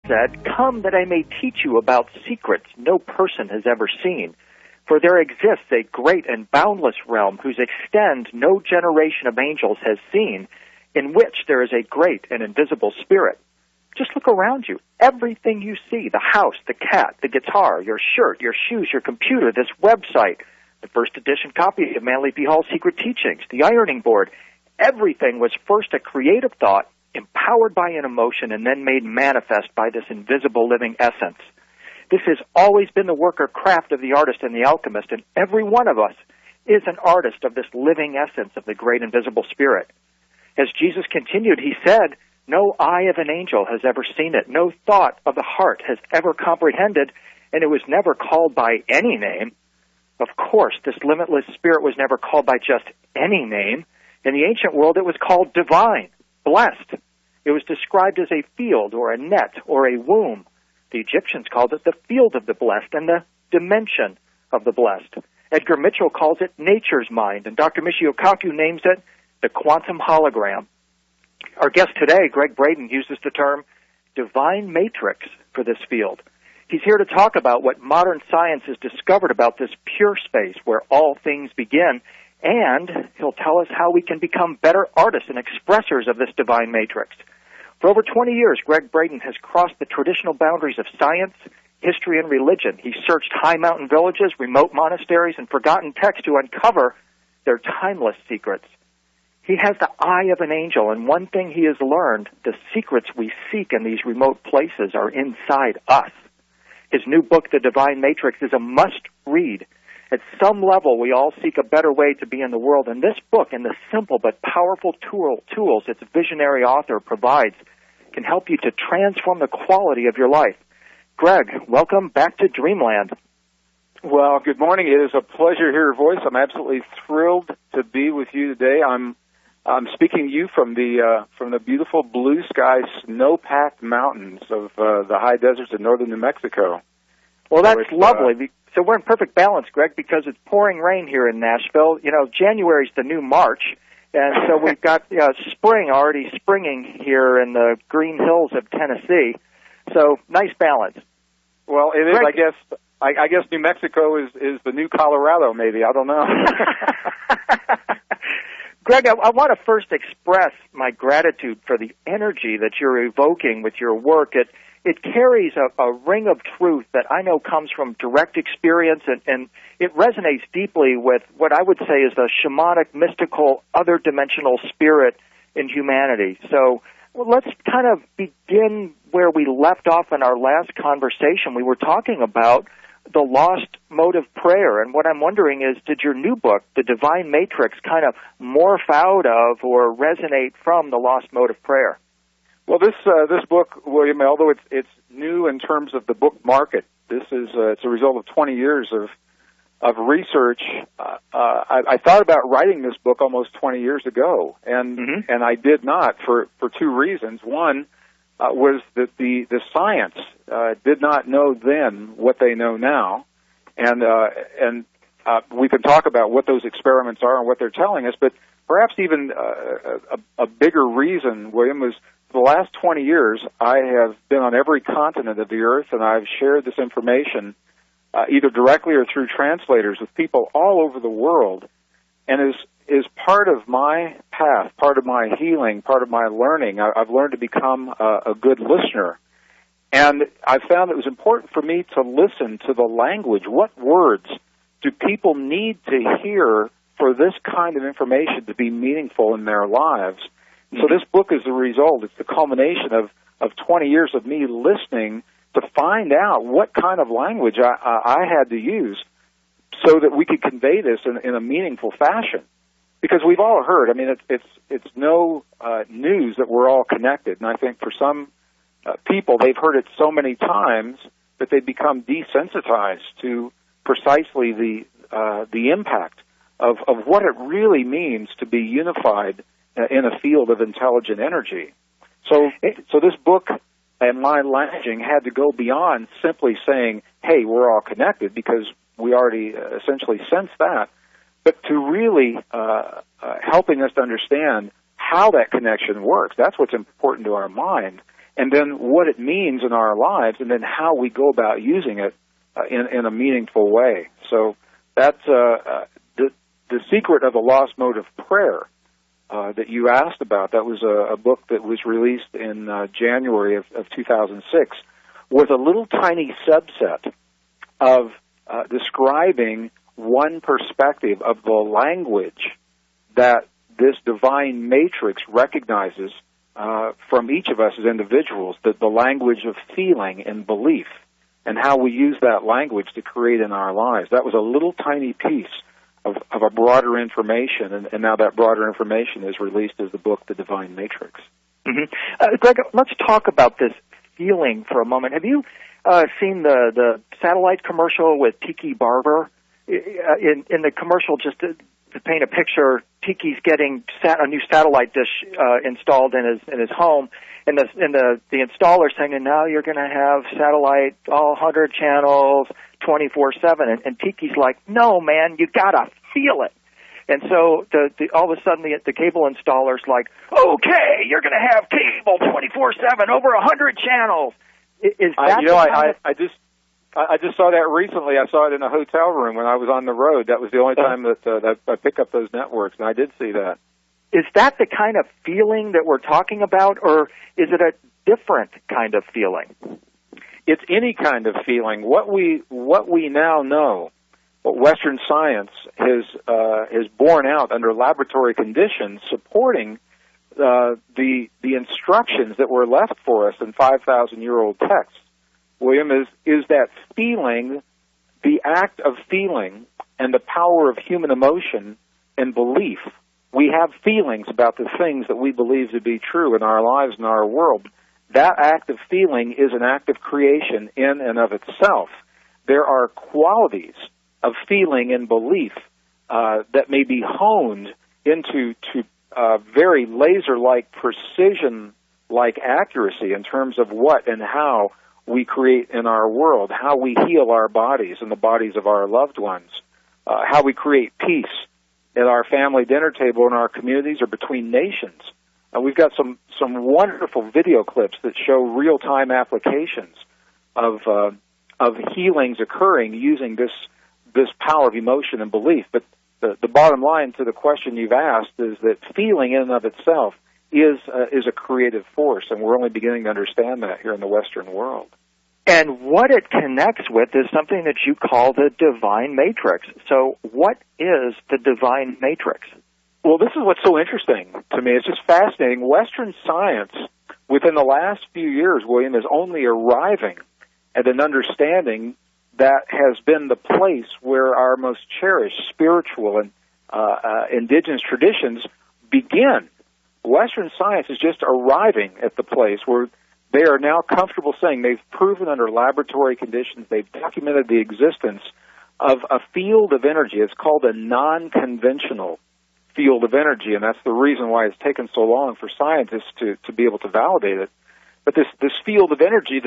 said, "Come that I may teach you about secrets no person has ever seen. For there exists a great and boundless realm whose extent no generation of angels has seen, in which there is a great and invisible spirit." Just look around you. Everything you see, the house, the cat, the guitar, your shirt, your shoes, your computer, this website, the first edition copy of Manly P. Hall's Secret Teachings, the ironing board, everything was first a creative thought, empowered by an emotion, and then made manifest by this invisible living essence. This has always been the work or craft of the artist and the alchemist, and every one of us is an artist of this living essence of the great invisible spirit. As Jesus continued, he said, "No eye of an angel has ever seen it, no thought of the heart has ever comprehended, and it was never called by any name." Of course, this limitless spirit was never called by just any name. In the ancient world, it was called divine, blessed. It was described as a field or a net or a womb. The Egyptians called it the field of the blessed and the dimension of the blessed. Edgar Mitchell calls it nature's mind, and Dr. Michio Kaku names it the quantum hologram. Our guest today, Gregg Braden, uses the term divine matrix for this field. He's here to talk about what modern science has discovered about this pure space where all things begin, and he'll tell us how we can become better artists and expressors of this divine matrix. For over 20 years, Gregg Braden has crossed the traditional boundaries of science, history, and religion. He searched high mountain villages, remote monasteries, and forgotten texts to uncover their timeless secrets. He has the eye of an angel, and one thing he has learned, the secrets we seek in these remote places are inside us. His new book, The Divine Matrix, is a must-read. At some level, we all seek a better way to be in the world, and this book, and the simple but powerful tools its visionary author provides, can help you to transform the quality of your life. Gregg, welcome back to Dreamland. Well, good morning. It is a pleasure to hear your voice. I'm absolutely thrilled to be with you today. I'm speaking to you from the beautiful blue sky, snow-packed mountains of the high deserts of northern New Mexico. Well, that's lovely. So we're in perfect balance, Gregg, because it's pouring rain here in Nashville. You know, January's the new March, and so we've got spring already springing here in the green hills of Tennessee. So nice balance. Well, it is. Gregg, I guess New Mexico is the new Colorado. Maybe, I don't know. Gregg, I want to first express my gratitude for the energy that you're evoking with your work. It carries a ring of truth that I know comes from direct experience, and it resonates deeply with what I would say is the shamanic, mystical, other-dimensional spirit in humanity. So let's kind of begin where we left off in our last conversation. We were talking about the lost mode of prayer, and what I'm wondering is, did your new book, The Divine Matrix, kind of morph out of or resonate from the lost mode of prayer? Well, this book, William, although it's new in terms of the book market, this is it's a result of 20 years of research. I thought about writing this book almost 20 years ago, and I did not for two reasons. One was that the science did not know then what they know now, and we can talk about what those experiments are and what they're telling us. But perhaps even a bigger reason, William, was for the last 20 years I have been on every continent of the earth, and I've shared this information either directly or through translators with people all over the world, and is part of my path, part of my healing, part of my learning. I've learned to become a good listener. And I found it was important for me to listen to the language. What words do people need to hear for this kind of information to be meaningful in their lives? So this book is the result. It's the culmination of 20 years of me listening to find out what kind of language I had to use so that we could convey this in a meaningful fashion. Because we've all heard, I mean, it's no news that we're all connected. And I think for some people, they've heard it so many times that they become desensitized to precisely the impact of what it really means to be unified in a field of intelligent energy. So this book and my languaging had to go beyond simply saying, hey, we're all connected, because we already essentially sense that, but to really helping us to understand how that connection works. That's what's important to our mind. and then what it means in our lives, and then how we go about using it in a meaningful way. So that's the secret of the lost mode of prayer that you asked about. That was a book that was released in January of 2006, was a little tiny subset of describing one perspective of the language that this divine matrix recognizes from each of us as individuals, the language of feeling and belief, and how we use that language to create in our lives. That was a little tiny piece of a broader information, and now that broader information is released as the book, The Divine Matrix. Mm-hmm. Greg, let's talk about this feeling for a moment. Have you seen the satellite commercial with Tiki Barber? In the commercial, just to paint a picture, Tiki's getting a new satellite dish installed in his home, and the installer saying, and now you're going to have satellite, all 100 channels, 24/7, and Tiki's like, no, man, you gotta feel it. And so all of a sudden the cable installer's like, okay, you're going to have cable 24/7, over 100 channels. Is that I just saw that recently. I saw it in a hotel room when I was on the road. That was the only time that I picked up those networks, and I did see that. Is that the kind of feeling that we're talking about, or is it a different kind of feeling? It's any kind of feeling. What we now know, what Western science has borne out under laboratory conditions, supporting the instructions that were left for us in 5,000-year-old texts, William, is that feeling, the act of feeling, and the power of human emotion and belief. We have feelings about the things that we believe to be true in our lives and our world. That act of feeling is an act of creation in and of itself. There are qualities of feeling and belief that may be honed into very laser-like, precision-like accuracy in terms of what and how we create in our world, how we heal our bodies and the bodies of our loved ones, how we create peace at our family dinner table in our communities or between nations. We've got some wonderful video clips that show real-time applications of healings occurring using this power of emotion and belief. But the bottom line to the question you've asked is that feeling in and of itself is a creative force, and we're only beginning to understand that here in the Western world. And what it connects with is something that you call the divine matrix. So what is the divine matrix? Well, this is what's so interesting to me. It's just fascinating. Western science, within the last few years, William, is only arriving at an understanding that has been the place where our most cherished spiritual and indigenous traditions begin. Western science is just arriving at the place where they are now comfortable saying they've proven under laboratory conditions, they've documented the existence of a field of energy. It's called a non-conventional field of energy, and that's the reason why it's taken so long for scientists to be able to validate it. But this field of energy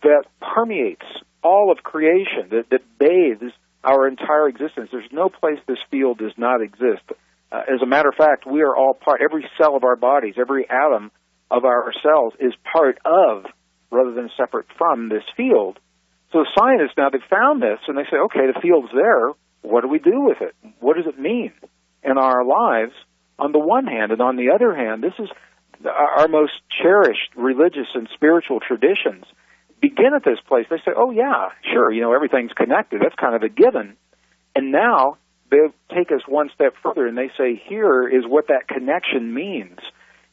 that permeates all of creation, that bathes our entire existence. There's no place this field does not exist. As a matter of fact, we are all part, every cell of our bodies, every atom of our cells is part of, rather than separate from, this field. So the scientists now, they've found this, and they say, okay, the field's there. What do we do with it? What does it mean in our lives on the one hand? And on the other hand, this is our most cherished religious and spiritual traditions begin at this place. They say, oh, yeah, sure, everything's connected. That's kind of a given. And now they take us one step further, and they say, here is what that connection means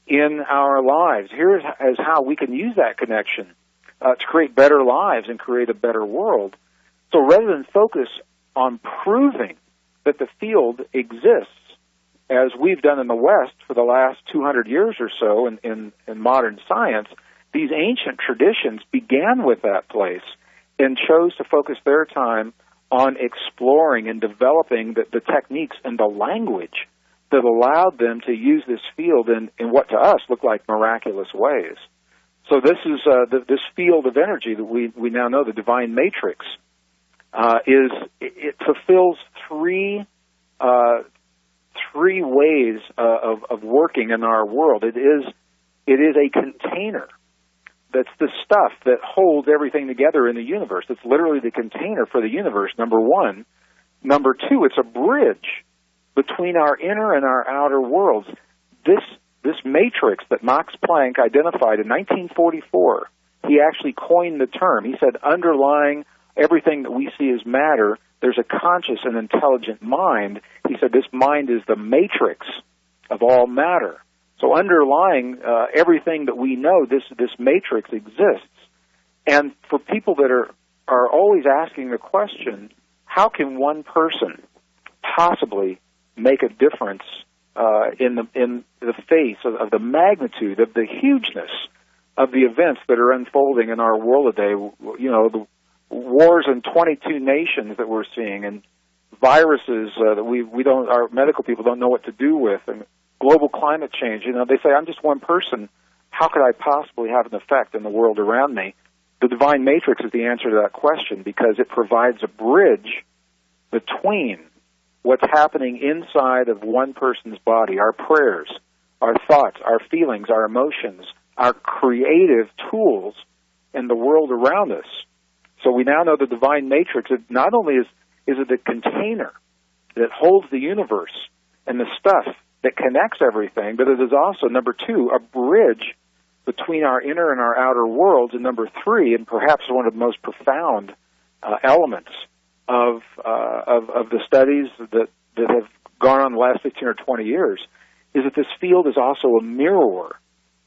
in our lives. Here is how we can use that connection to create better lives and create a better world. So rather than focus on proving that the field exists, as we've done in the West for the last 200 years or so in modern science, these ancient traditions began with that place and chose to focus their time on exploring and developing the techniques and the language that allowed them to use this field in what to us look like miraculous ways. So this is this field of energy that we now know, the divine matrix, it fulfills three ways of working in our world. It is a container that's the stuff that holds everything together in the universe. It's literally the container for the universe, number one. Number two, it's a bridge between our inner and our outer worlds. This matrix that Max Planck identified in 1944, he actually coined the term. He said, underlying everything that we see as matter, there's a conscious and intelligent mind. He said this mind is the matrix of all matter. So underlying everything that we know, this matrix exists. And for people that are always asking the question, how can one person possibly make a difference in the face of the magnitude, of the hugeness of the events that are unfolding in our world today? You know, the wars in 22 nations that we're seeing, and viruses that we don't, our medical people don't know what to do with, and global climate change. You know, they say, I'm just one person. How could I possibly have an effect in the world around me? The divine matrix is the answer to that question, because it provides a bridge between what's happening inside of one person's body, our prayers, our thoughts, our feelings, our emotions, our creative tools in the world around us. So we now know the divine matrix, it not only is it the container that holds the universe and the stuff that connects everything, but it is also, number two, a bridge between our inner and our outer worlds, and number three, and perhaps one of the most profound elements of the studies that have gone on the last 15 or 20 years, is that this field is also a mirror.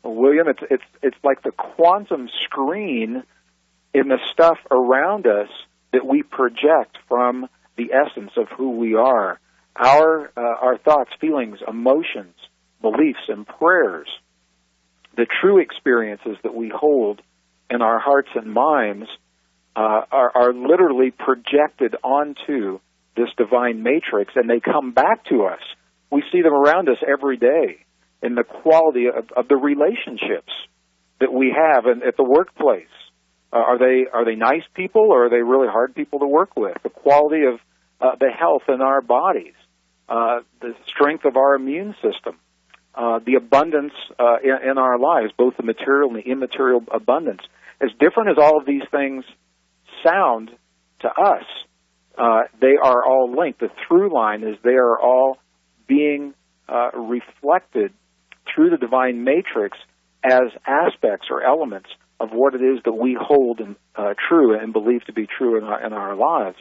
William, it's like the quantum screen in the stuff around us that we project from the essence of who we are. Our thoughts, feelings, emotions, beliefs, and prayers, the true experiences that we hold in our hearts and minds are literally projected onto this divine matrix, and they come back to us. We see them around us every day in the quality of the relationships that we have at the workplace. Are they nice people, or are they really hard people to work with? The quality of the health in our bodies, the strength of our immune system, the abundance in our lives, both the material and the immaterial abundance. As different as all of these things sound to us, they are all linked. The through line is they are all being reflected through the divine matrix as aspects or elements of what it is that we hold true and believe to be true in our lives.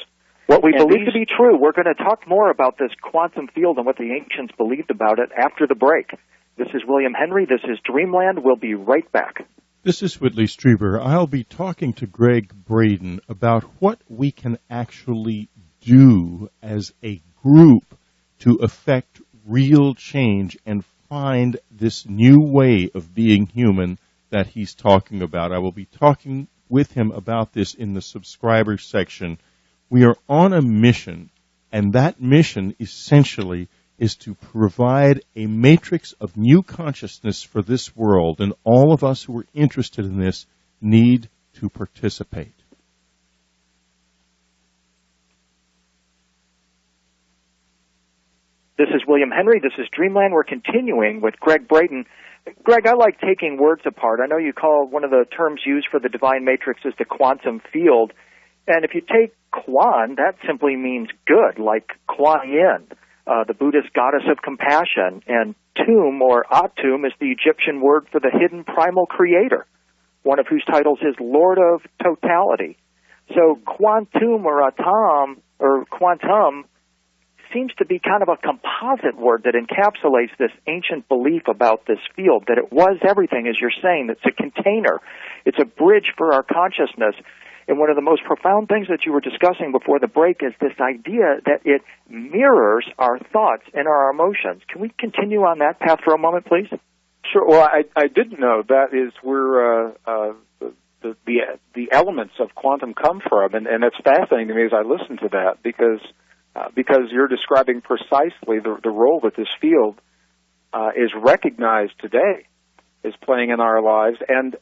What we believe to be true. We're going to talk more about this quantum field and what the ancients believed about it after the break. This is William Henry. This is Dreamland. We'll be right back. This is Whitley Strieber. I'll be talking to Gregg Braden about what we can actually do as a group to affect real change and find this new way of being human that he's talking about. I will be talking with him about this in the subscriber section. We are on a mission, and that mission essentially is to provide a matrix of new consciousness for this world, and all of us who are interested in this need to participate. This is William Henry. This is Dreamland. We're continuing with Gregg Braden. Greg, I like taking words apart. I know you call one of the terms used for the divine matrix is the quantum field. And if you take Quan, that simply means good, like Kuan Yin, the Buddhist goddess of compassion. And Tum, or Atum, is the Egyptian word for the hidden primal creator, one of whose titles is Lord of Totality. So quantum or atom or quantum seems to be kind of a composite word that encapsulates this ancient belief about this field, that it was everything, as you're saying. It's a container. It's a bridge for our consciousness. And one of the most profound things that you were discussing before the break is this idea that it mirrors our thoughts and our emotions. Can we continue on that path for a moment, please? Sure. Well, I didn't know that is where the elements of quantum come from, and it's fascinating to me as I listen to that, because you're describing precisely the role that this field is recognized today is playing in our lives, and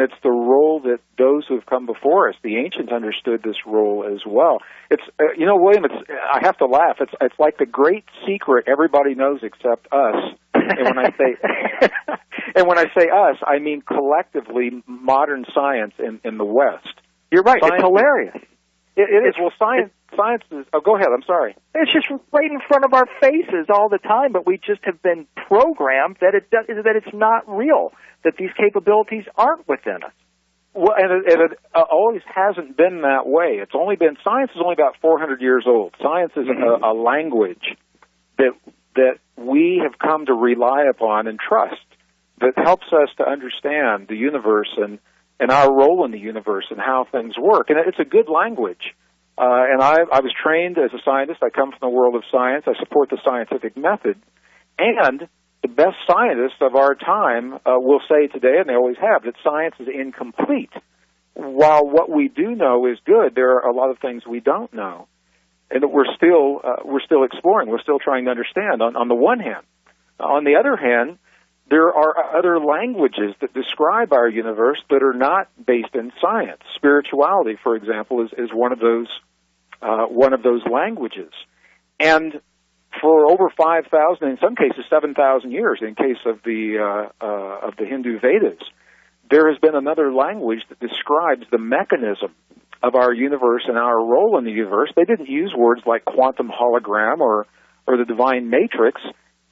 it's the role that those who have come before us, the ancients, understood this role as well. It's William, I have to laugh. It's like the great secret everybody knows except us. And when I say And when I say us, I mean collectively modern science in the West. You're right. Science, it's hilarious. It is. Well, science is... Oh, go ahead. I'm sorry. It's just right in front of our faces all the time, but we just have been programmed that that it's not real, that these capabilities aren't within us. Well, and it always hasn't been that way. It's only been... Science is only about 400 years old. Science is a language that we have come to rely upon and trust, that helps us to understand the universe and our role in the universe and how things work. And it's a good language. And I was trained as a scientist. I come from the world of science. I support the scientific method. And the best scientists of our time will say today, and they always have, that science is incomplete. While what we do know is good, there are a lot of things we don't know, and that we're still exploring. We're still trying to understand. On the one hand, on the other hand, there are other languages that describe our universe that are not based in science. Spirituality, for example, is one of those languages. And for over 5,000, in some cases 7,000 years, in case of the Hindu Vedas, there has been another language that describes the mechanism of our universe and our role in the universe. They didn't use words like quantum hologram or the divine matrix.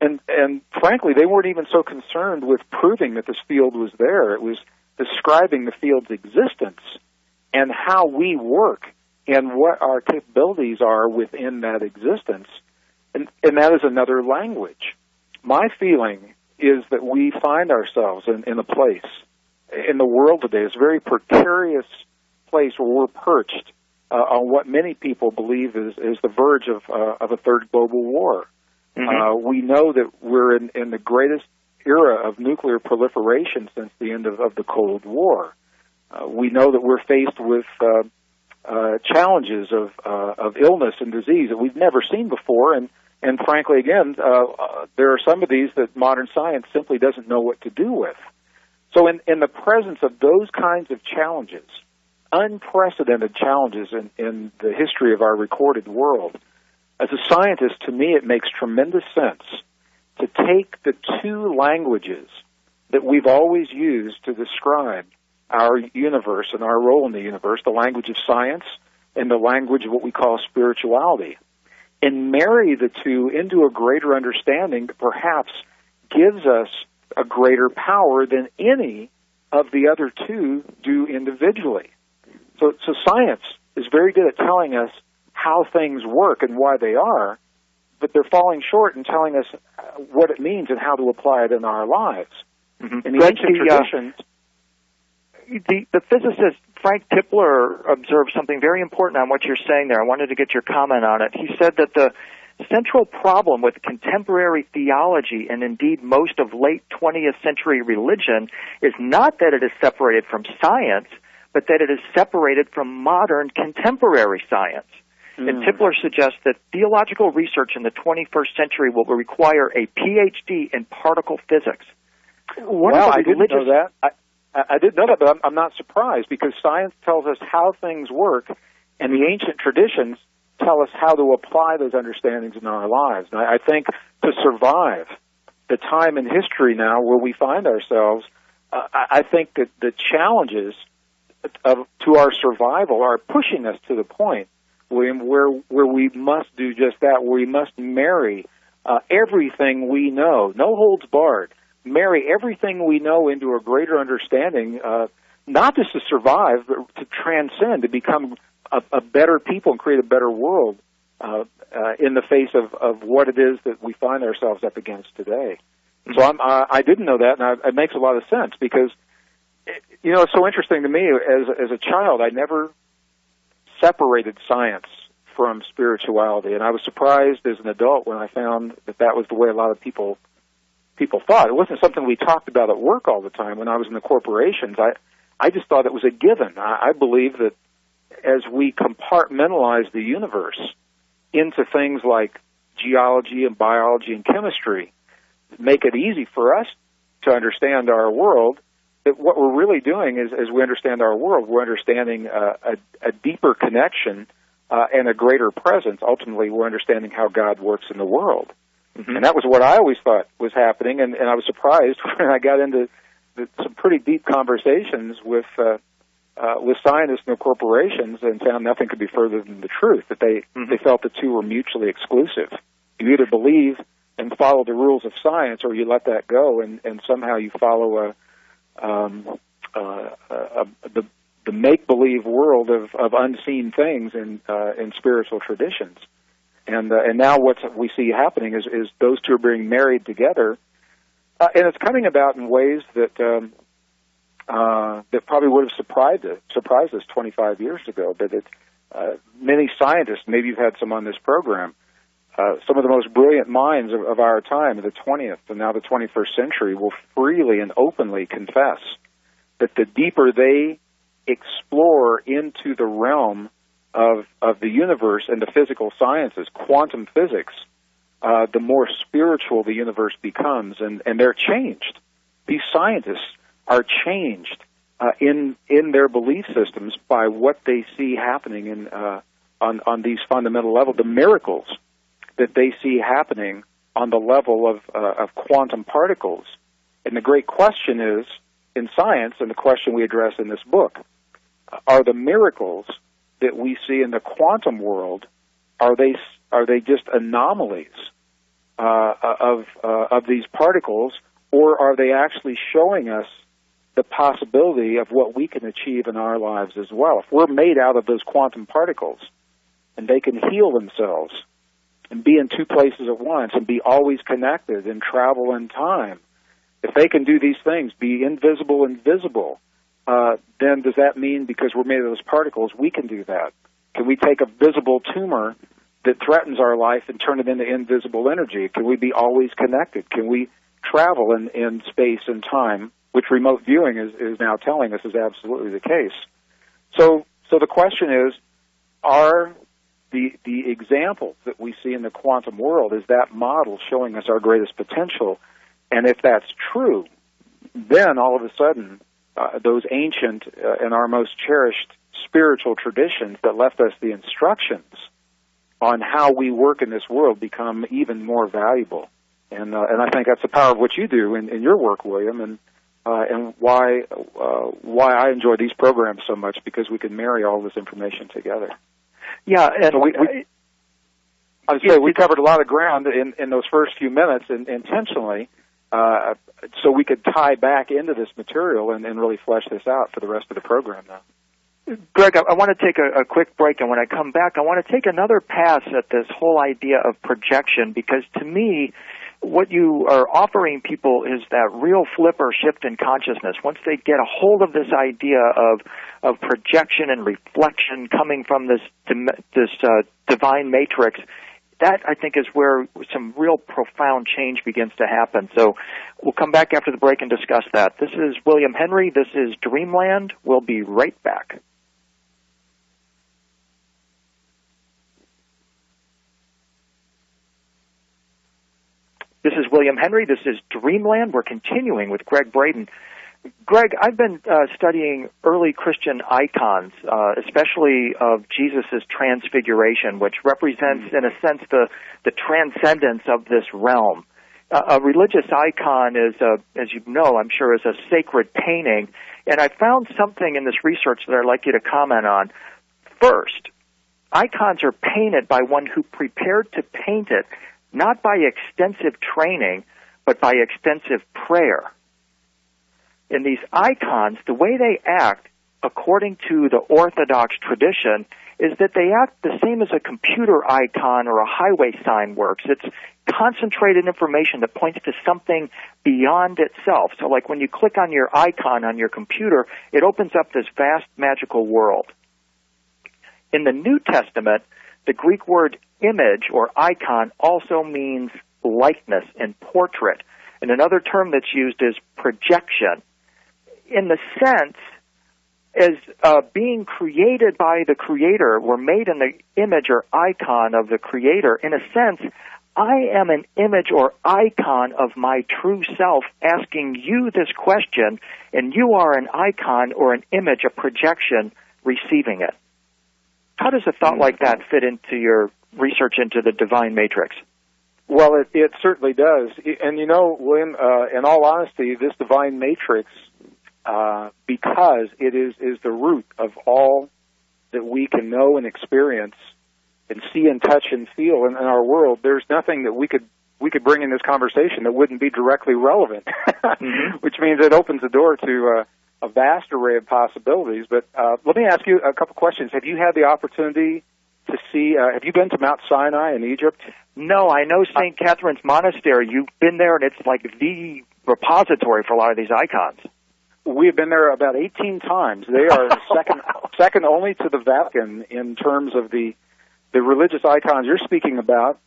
And frankly, they weren't even so concerned with proving that this field was there. It was describing the field's existence and how we work and what our capabilities are within that existence. And that is another language. My feeling is that we find ourselves in a place in the world today, it's a very precarious place where we're perched on what many people believe is the verge of a third global war. We know that we're in the greatest era of nuclear proliferation since the end of the Cold War. We know that we're faced with challenges of illness and disease that we've never seen before, and frankly, again, there are some of these that modern science simply doesn't know what to do with. So in the presence of those kinds of challenges, unprecedented challenges in the history of our recorded world, as a scientist, to me, it makes tremendous sense to take the two languages that we've always used to describe our universe and our role in the universe, the language of science and the language of what we call spirituality, and marry the two into a greater understanding that perhaps gives us a greater power than any of the other two do individually. So science is very good at telling us how things work and why they are, but they're falling short in telling us what it means and how to apply it in our lives. In the ancient traditions... The physicist Frank Tipler observed something very important on what you're saying there. I wanted to get your comment on it. He said that the central problem with contemporary theology and indeed most of late 20th century religion is not that it is separated from science, but that it is separated from modern contemporary science. And Tipler suggests that theological research in the 21st century will require a PhD in particle physics. I didn't know that. I didn't know that, but I'm not surprised, because science tells us how things work, and the ancient traditions tell us how to apply those understandings in our lives. And I think to survive the time in history now where we find ourselves, I think that the challenges to our survival are pushing us to the point, William, where we must do just that, where we must marry everything we know, no holds barred, marry everything we know into a greater understanding, not just to survive, but to transcend, to become a better people and create a better world in the face of what it is that we find ourselves up against today. So I didn't know that, and it makes a lot of sense, because it's so interesting to me. As a child, I never separated science from spirituality, and I was surprised as an adult when I found that was the way a lot of people thought. It wasn't something we talked about at work all the time when I was in the corporations. I just thought it was a given. I believe that as we compartmentalize the universe into things like geology and biology and chemistry, make it easy for us to understand our world, that what we're really doing is, as we understand our world, we're understanding a deeper connection and a greater presence. Ultimately, we're understanding how God works in the world. Mm-hmm. And that was what I always thought was happening, and I was surprised when I got into some pretty deep conversations with scientists and their corporations and found nothing could be further than the truth, that they felt the two were mutually exclusive. You either believe and follow the rules of science, or you let that go, and somehow you follow the make-believe world of unseen things in spiritual traditions. And now what we see happening is those two are being married together, and it's coming about in ways that that probably would have surprised us 25 years ago. But many scientists, maybe you've had some on this program, some of the most brilliant minds of our time, in the 20th and now the 21st century, will freely and openly confess that the deeper they explore into the realm of the universe and the physical sciences, quantum physics, the more spiritual the universe becomes, and they're changed. These scientists are changed in their belief systems by what they see happening on these fundamental levels, the miracles that they see happening on the level of quantum particles. And the great question is, in science, and the question we address in this book, are the miracles that we see in the quantum world, are they just anomalies of these particles, or are they actually showing us the possibility of what we can achieve in our lives as well? If we're made out of those quantum particles, and they can heal themselves and be in two places at once and be always connected and travel in time, if they can do these things, be invisible and visible, then does that mean because we're made of those particles, we can do that? Can we take a visible tumor that threatens our life and turn it into invisible energy? Can we be always connected? Can we travel in space and time, which remote viewing is now telling us is absolutely the case? So the question is, are the examples that we see in the quantum world, is that model showing us our greatest potential? And if that's true, then all of a sudden, those ancient and our most cherished spiritual traditions that left us the instructions on how we work in this world become even more valuable. And I think that's the power of what you do in your work, William, and why I enjoy these programs so much, because we can marry all this information together. Yeah, and so I would say we covered a lot of ground in those first few minutes, and intentionally, so we could tie back into this material and really flesh this out for the rest of the program now. Greg, I want to take a quick break, and when I come back, I want to take another pass at this whole idea of projection, because to me, what you are offering people is that real flip or shift in consciousness. Once they get a hold of this idea of projection and reflection coming from this divine matrix, that, I think, is where some real profound change begins to happen. So we'll come back after the break and discuss that. This is William Henry. This is Dreamland. We'll be right back. This is William Henry. This is Dreamland. We're continuing with Gregg Braden. Greg, I've been studying early Christian icons, especially of Jesus' transfiguration, which represents, in a sense, the transcendence of this realm. A religious icon is, as you know, I'm sure, is a sacred painting, and I found something in this research that I'd like you to comment on. First, icons are painted by one who prepared to paint it, not by extensive training, but by extensive prayer. In these icons, the way they act, according to the Orthodox tradition, is that they act the same as a computer icon or a highway sign works. It's concentrated information that points to something beyond itself. So like when you click on your icon on your computer, it opens up this vast magical world. In the New Testament, the Greek word image or icon also means likeness and portrait. And another term that's used is projection. In the sense, as being created by the Creator, we're made in the image or icon of the Creator. In a sense, I am an image or icon of my true self asking you this question, and you are an icon or an image, a projection, receiving it. How does a thought like that fit into your research into the divine matrix? Well, it certainly does. And you know, William, in all honesty, this divine matrix, because it is the root of all that we can know and experience and see and touch and feel in our world, there's nothing that we could bring in this conversation that wouldn't be directly relevant, which means it opens the door to a vast array of possibilities. But let me ask you a couple questions. Have you had the opportunity to see, have you been to Mount Sinai in Egypt? No, I know St. Catherine's Monastery. You've been there, and it's like the repository for a lot of these icons. We've been there about 18 times. They are second only to the Vatican in terms of the religious icons you're speaking about.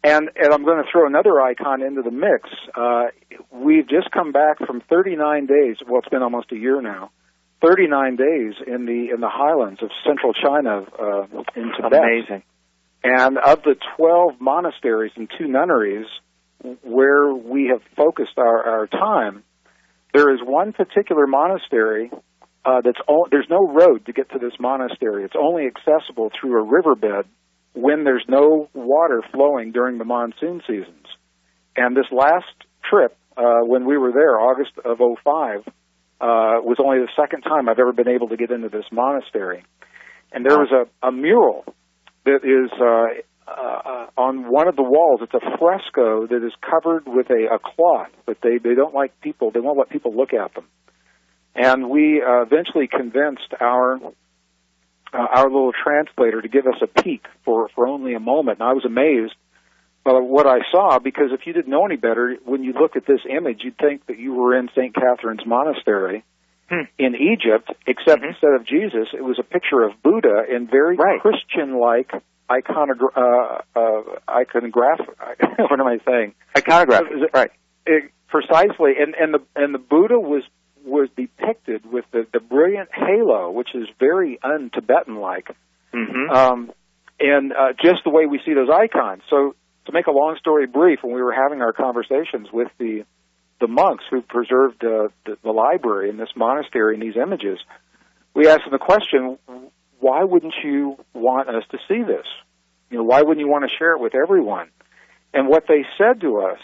And I'm going to throw another icon into the mix. We've just come back from 39 days. Well, it's been almost a year now. 39 days in the highlands of central China, in Tibet. Amazing. And of the 12 monasteries and 2 nunneries where we have focused our time, there is one particular monastery there's no road to get to this monastery. It's only accessible through a riverbed when there's no water flowing during the monsoon seasons. And this last trip, when we were there, August of 2005, was only the second time I've ever been able to get into this monastery. And there was a mural that is on one of the walls. It's a fresco that is covered with a cloth, but they don't like people. They won't let people look at them. And we eventually convinced our little translator to give us a peek for only a moment. And I was amazed by what I saw, because if you didn't know any better, when you looked at this image, you'd think that you were in St. Catherine's Monastery in Egypt, except instead of Jesus, it was a picture of Buddha in very Christian-like iconograph. What am I saying? Iconograph. Right. Precisely. And the Buddha was depicted with the brilliant halo, which is very un-Tibetan-like, and just the way we see those icons. So, to make a long story brief, when we were having our conversations with the monks who preserved the library in this monastery and these images, we asked them the question, why wouldn't you want us to see this? You know, why wouldn't you want to share it with everyone? And what they said to us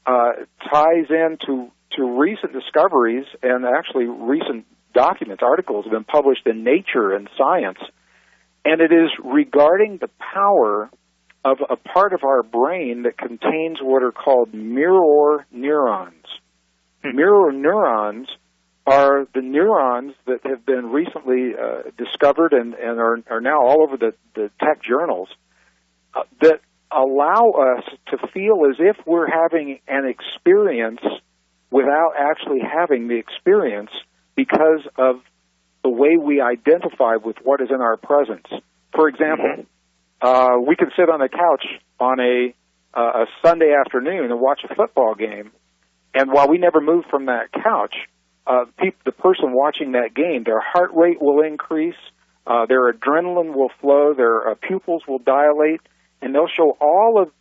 ties into recent discoveries, and actually recent documents, articles have been published in Nature and Science, and it is regarding the power of a part of our brain that contains what are called mirror neurons. Mirror neurons are the neurons that have been recently discovered and are now all over the tech journals that allow us to feel as if we're having an experience without actually having the experience, because of the way we identify with what is in our presence. For example, we can sit on the couch on a Sunday afternoon and watch a football game, and while we never move from that couch, the person watching that game, their heart rate will increase, their adrenaline will flow, their pupils will dilate, and they'll show all of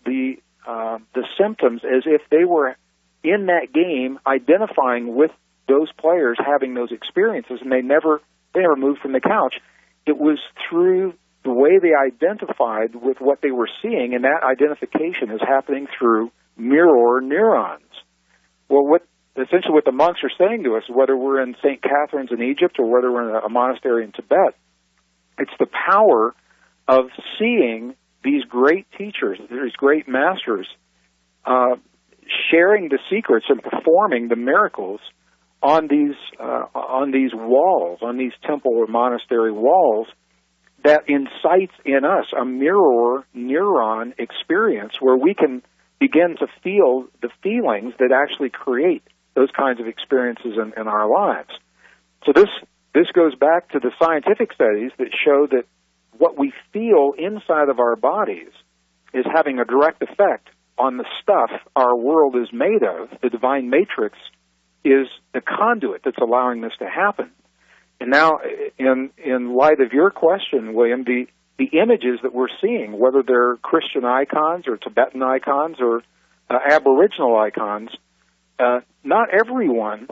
the symptoms as if they were in that game, identifying with those players having those experiences, and they never moved from the couch. It was through the way they identified with what they were seeing, and that identification is happening through mirror neurons. Well, essentially what the monks are saying to us, whether we're in St. Catherine's in Egypt or whether we're in a monastery in Tibet, it's the power of seeing these great teachers, these great masters, sharing the secrets and performing the miracles on these walls, on these temple or monastery walls, that incites in us a mirror neuron experience where we can begin to feel the feelings that actually create those kinds of experiences in our lives. So this goes back to the scientific studies that show that what we feel inside of our bodies is having a direct effect on the stuff our world is made of. The divine matrix is the conduit that's allowing this to happen. And now, in light of your question, William, the images that we're seeing, whether they're Christian icons or Tibetan icons or Aboriginal icons, not everyone,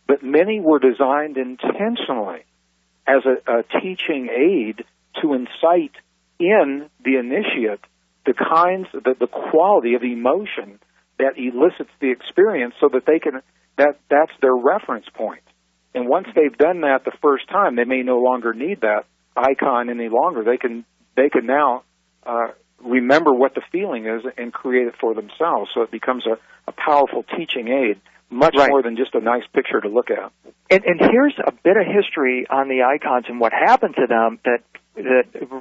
but many were designed intentionally as a teaching aid to incite in the initiate the quality of emotion that elicits the experience, so that that's their reference point. And once they've done that the first time, they may no longer need that icon any longer. They can now remember what the feeling is and create it for themselves. So it becomes a powerful teaching aid, much more than just a nice picture to look at. And here's a bit of history on the icons and what happened to them that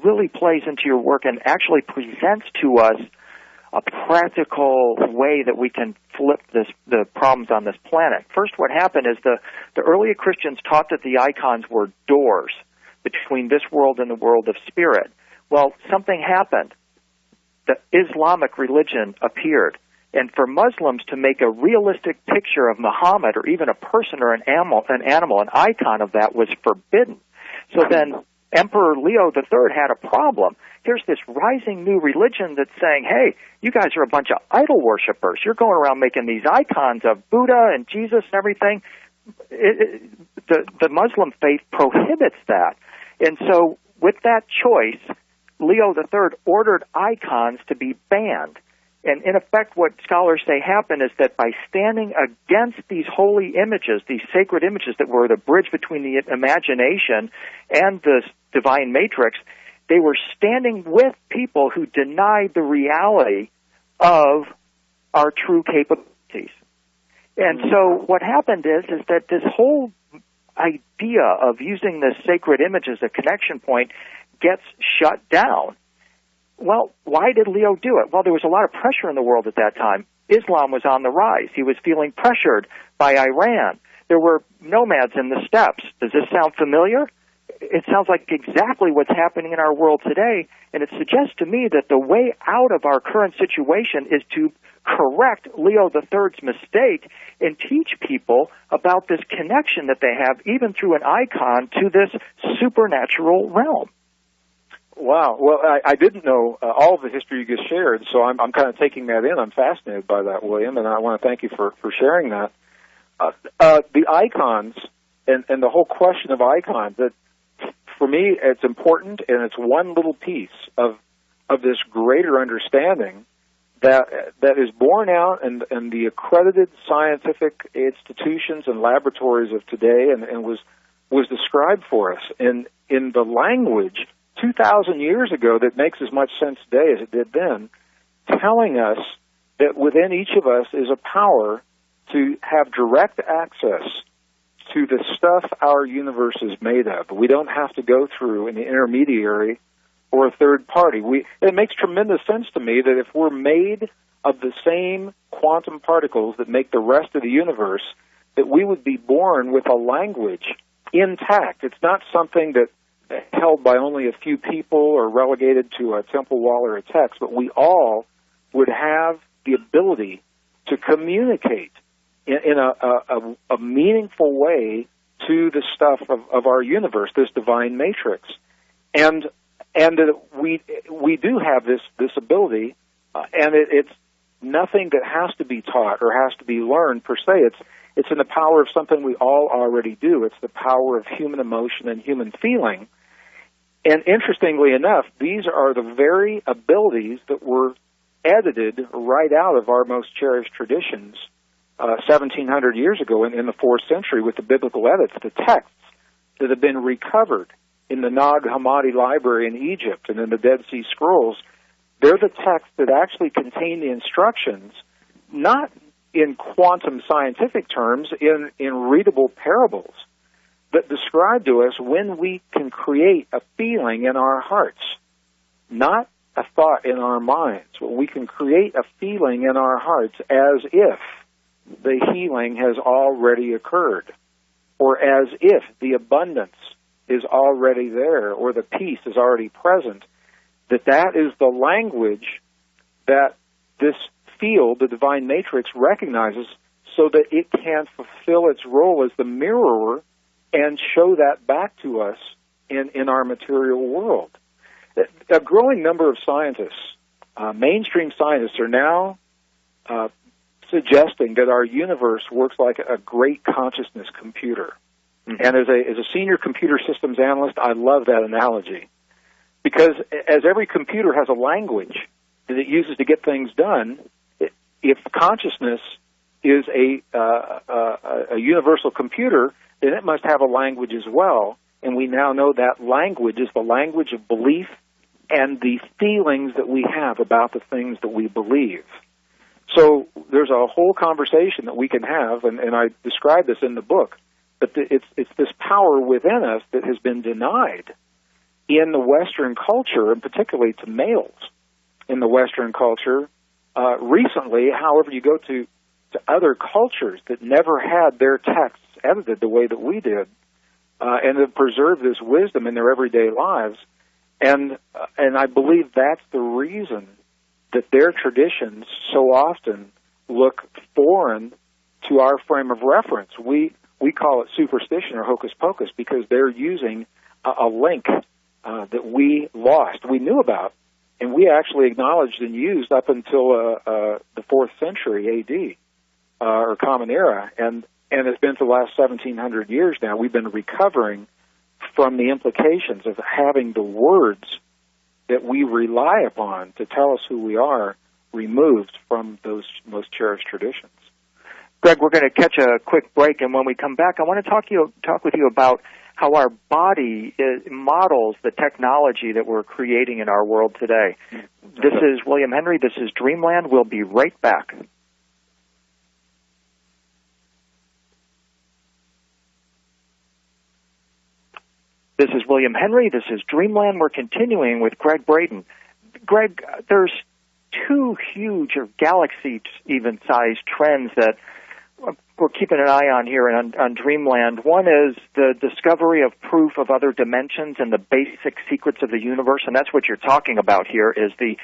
really plays into your work and actually presents to us a practical way that we can flip the problems on this planet. First, what happened is the early Christians taught that the icons were doors between this world and the world of spirit. Well, something happened. The Islamic religion appeared. And for Muslims to make a realistic picture of Muhammad or even a person or an animal, an icon of that was forbidden. So then Emperor Leo III had a problem. Here's this rising new religion that's saying, hey, you guys are a bunch of idol worshipers. You're going around making these icons of Buddha and Jesus and everything. The Muslim faith prohibits that. And so with that choice, Leo III ordered icons to be banned. And in effect, what scholars say happened is that by standing against these holy images, these sacred images that were the bridge between the imagination and the divine matrix, they were standing with people who denied the reality of our true capabilities. And so what happened is that this whole idea of using the sacred image as a connection point gets shut down. Well, why did Leo do it? Well, there was a lot of pressure in the world at that time. Islam was on the rise. He was feeling pressured by Iran. There were nomads in the steppes. Does this sound familiar? It sounds like exactly what's happening in our world today, and it suggests to me that the way out of our current situation is to correct Leo III's mistake and teach people about this connection that they have, even through an icon, to this supernatural realm. Wow. Well, I didn't know all of the history you just shared, so I'm kind of taking that in. I'm fascinated by that, William, and I want to thank you for sharing that. The icons and the whole question of icons, that for me, it's important, and it's one little piece of this greater understanding that is borne out in the accredited scientific institutions and laboratories of today, and was described for us in the language 2,000 years ago that makes as much sense today as it did then, telling us that within each of us is a power to have direct access to the stuff our universe is made of. We don't have to go through an intermediary or a third party. It makes tremendous sense to me that if we're made of the same quantum particles that make the rest of the universe, that we would be born with a language intact. It's not something that held by only a few people or relegated to a temple wall or a text, but we all would have the ability to communicate in a meaningful way to the stuff of our universe, this divine matrix. And we do have this ability, and it's nothing that has to be taught or has to be learned per se. It's in the power of something we all already do. It's the power of human emotion and human feeling. And interestingly enough, these are the very abilities that were edited right out of our most cherished traditions 1,700 years ago in the 4th century with the biblical edits, the texts that have been recovered in the Nag Hammadi library in Egypt and in the Dead Sea Scrolls. They're the texts that actually contain the instructions, not in quantum scientific terms, in readable parables, that describe to us when we can create a feeling in our hearts, not a thought in our minds, but we can create a feeling in our hearts as if the healing has already occurred, or as if the abundance is already there, or the peace is already present, that is the language that this field, the divine matrix, recognizes so that it can fulfill its role as the mirrorer and show that back to us in our material world. A growing number of scientists, mainstream scientists, are now suggesting that our universe works like a great consciousness computer. Mm-hmm. And as a senior computer systems analyst, I love that analogy. Because as every computer has a language, that it uses to get things done, if consciousness is a universal computer, then it must have a language as well. And we now know that language is the language of belief and the feelings that we have about the things that we believe. So there's a whole conversation that we can have, and I describe this in the book, but it's this power within us that has been denied in the Western culture, and particularly to males in the Western culture. Recently, however, you go to other cultures that never had their texts edited the way that we did, and have preserved this wisdom in their everyday lives. And I believe that's the reason that their traditions so often look foreign to our frame of reference. We call it superstition or hocus pocus because they're using a link that we lost, we knew about, and we actually acknowledged and used up until the 4th century A.D., or Common Era, and it's been for the last 1,700 years now. We've been recovering from the implications of having the words that we rely upon to tell us who we are removed from those most cherished traditions. Gregg, we're going to catch a quick break, and when we come back, I want to talk with you about how our body models the technology that we're creating in our world today. This is William Henry. This is Dreamland. We'll be right back. This is William Henry. This is Dreamland. We're continuing with Gregg Braden. Gregg, there's two huge, or galaxy even sized trends that we're keeping an eye on here on Dreamland. One is the discovery of proof of other dimensions and the basic secrets of the universe, and that's what you're talking about here, is the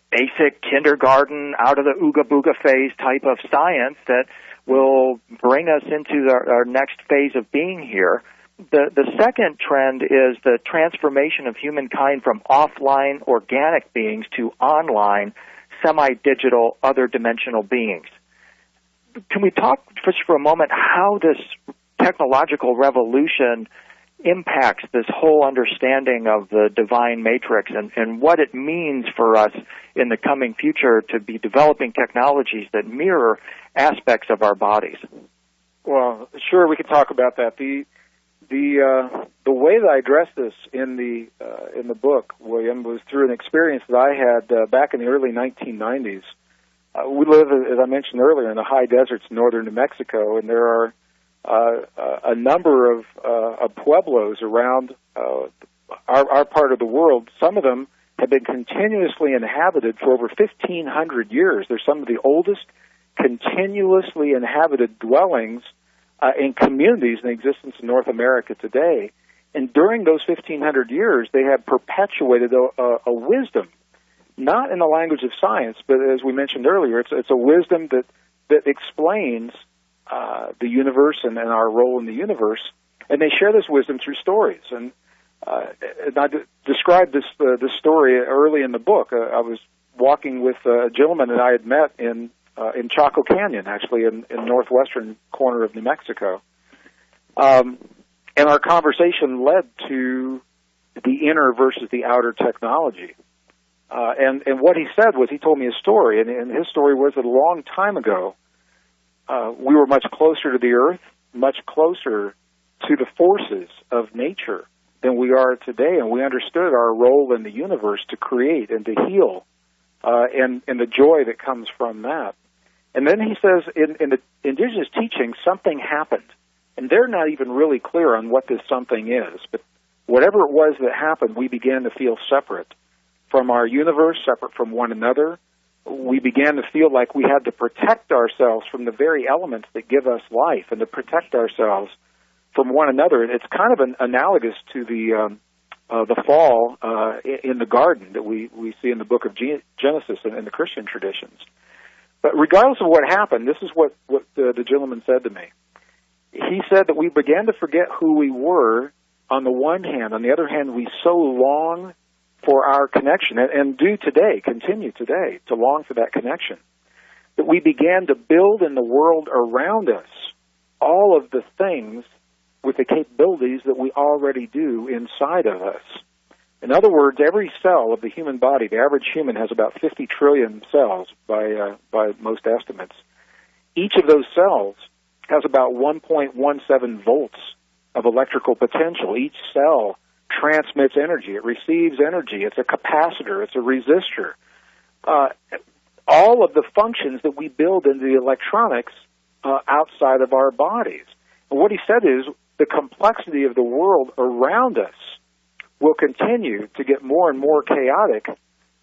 basic kindergarten, out of the ooga booga phase type of science that will bring us into our next phase of being here. The second trend is the transformation of humankind from offline organic beings to online semi-digital other dimensional beings. Can we talk just for a moment how this technological revolution impacts this whole understanding of the divine matrix and what it means for us in the coming future to be developing technologies that mirror aspects of our bodies? Well, sure, we could talk about that. The way that I addressed this in the book, William, was through an experience that I had back in the early 1990s. We live, as I mentioned earlier, in the high deserts in northern New Mexico, and there are a number of pueblos around our part of the world. Some of them have been continuously inhabited for over 1,500 years. They're some of the oldest continuously inhabited dwellings in communities in existence in North America today. And during those 1,500 years, they have perpetuated a wisdom, not in the language of science, but as we mentioned earlier, it's a wisdom that explains the universe and our role in the universe. And they share this wisdom through stories. And I described this story early in the book. I was walking with a gentleman that I had met in Chaco Canyon, actually, in northwestern corner of New Mexico. And our conversation led to the inner versus the outer technology. And what he said was, he told me a story, and his story was that a long time ago, we were much closer to the earth, much closer to the forces of nature than we are today, and we understood our role in the universe to create and to heal, and the joy that comes from that. And then he says, in the indigenous teaching, something happened. And they're not even really clear on what this something is. But whatever it was that happened, we began to feel separate from our universe, separate from one another. We began to feel like we had to protect ourselves from the very elements that give us life and to protect ourselves from one another. And it's kind of analogous to the fall in the garden that we see in the book of Genesis and in the Christian traditions. But regardless of what happened, this is what the gentleman said to me. He said that we began to forget who we were on the one hand. On the other hand, we so long for our connection, and do today, continue today, to long for that connection, that we began to build in the world around us all of the things with the capabilities that we already do inside of us. In other words, every cell of the human body, the average human has about 50 trillion cells by most estimates. Each of those cells has about 1.17 volts of electrical potential. Each cell transmits energy. It receives energy. It's a capacitor. It's a resistor. All of the functions that we build into the electronics outside of our bodies. And what he said is the complexity of the world around us will continue to get more and more chaotic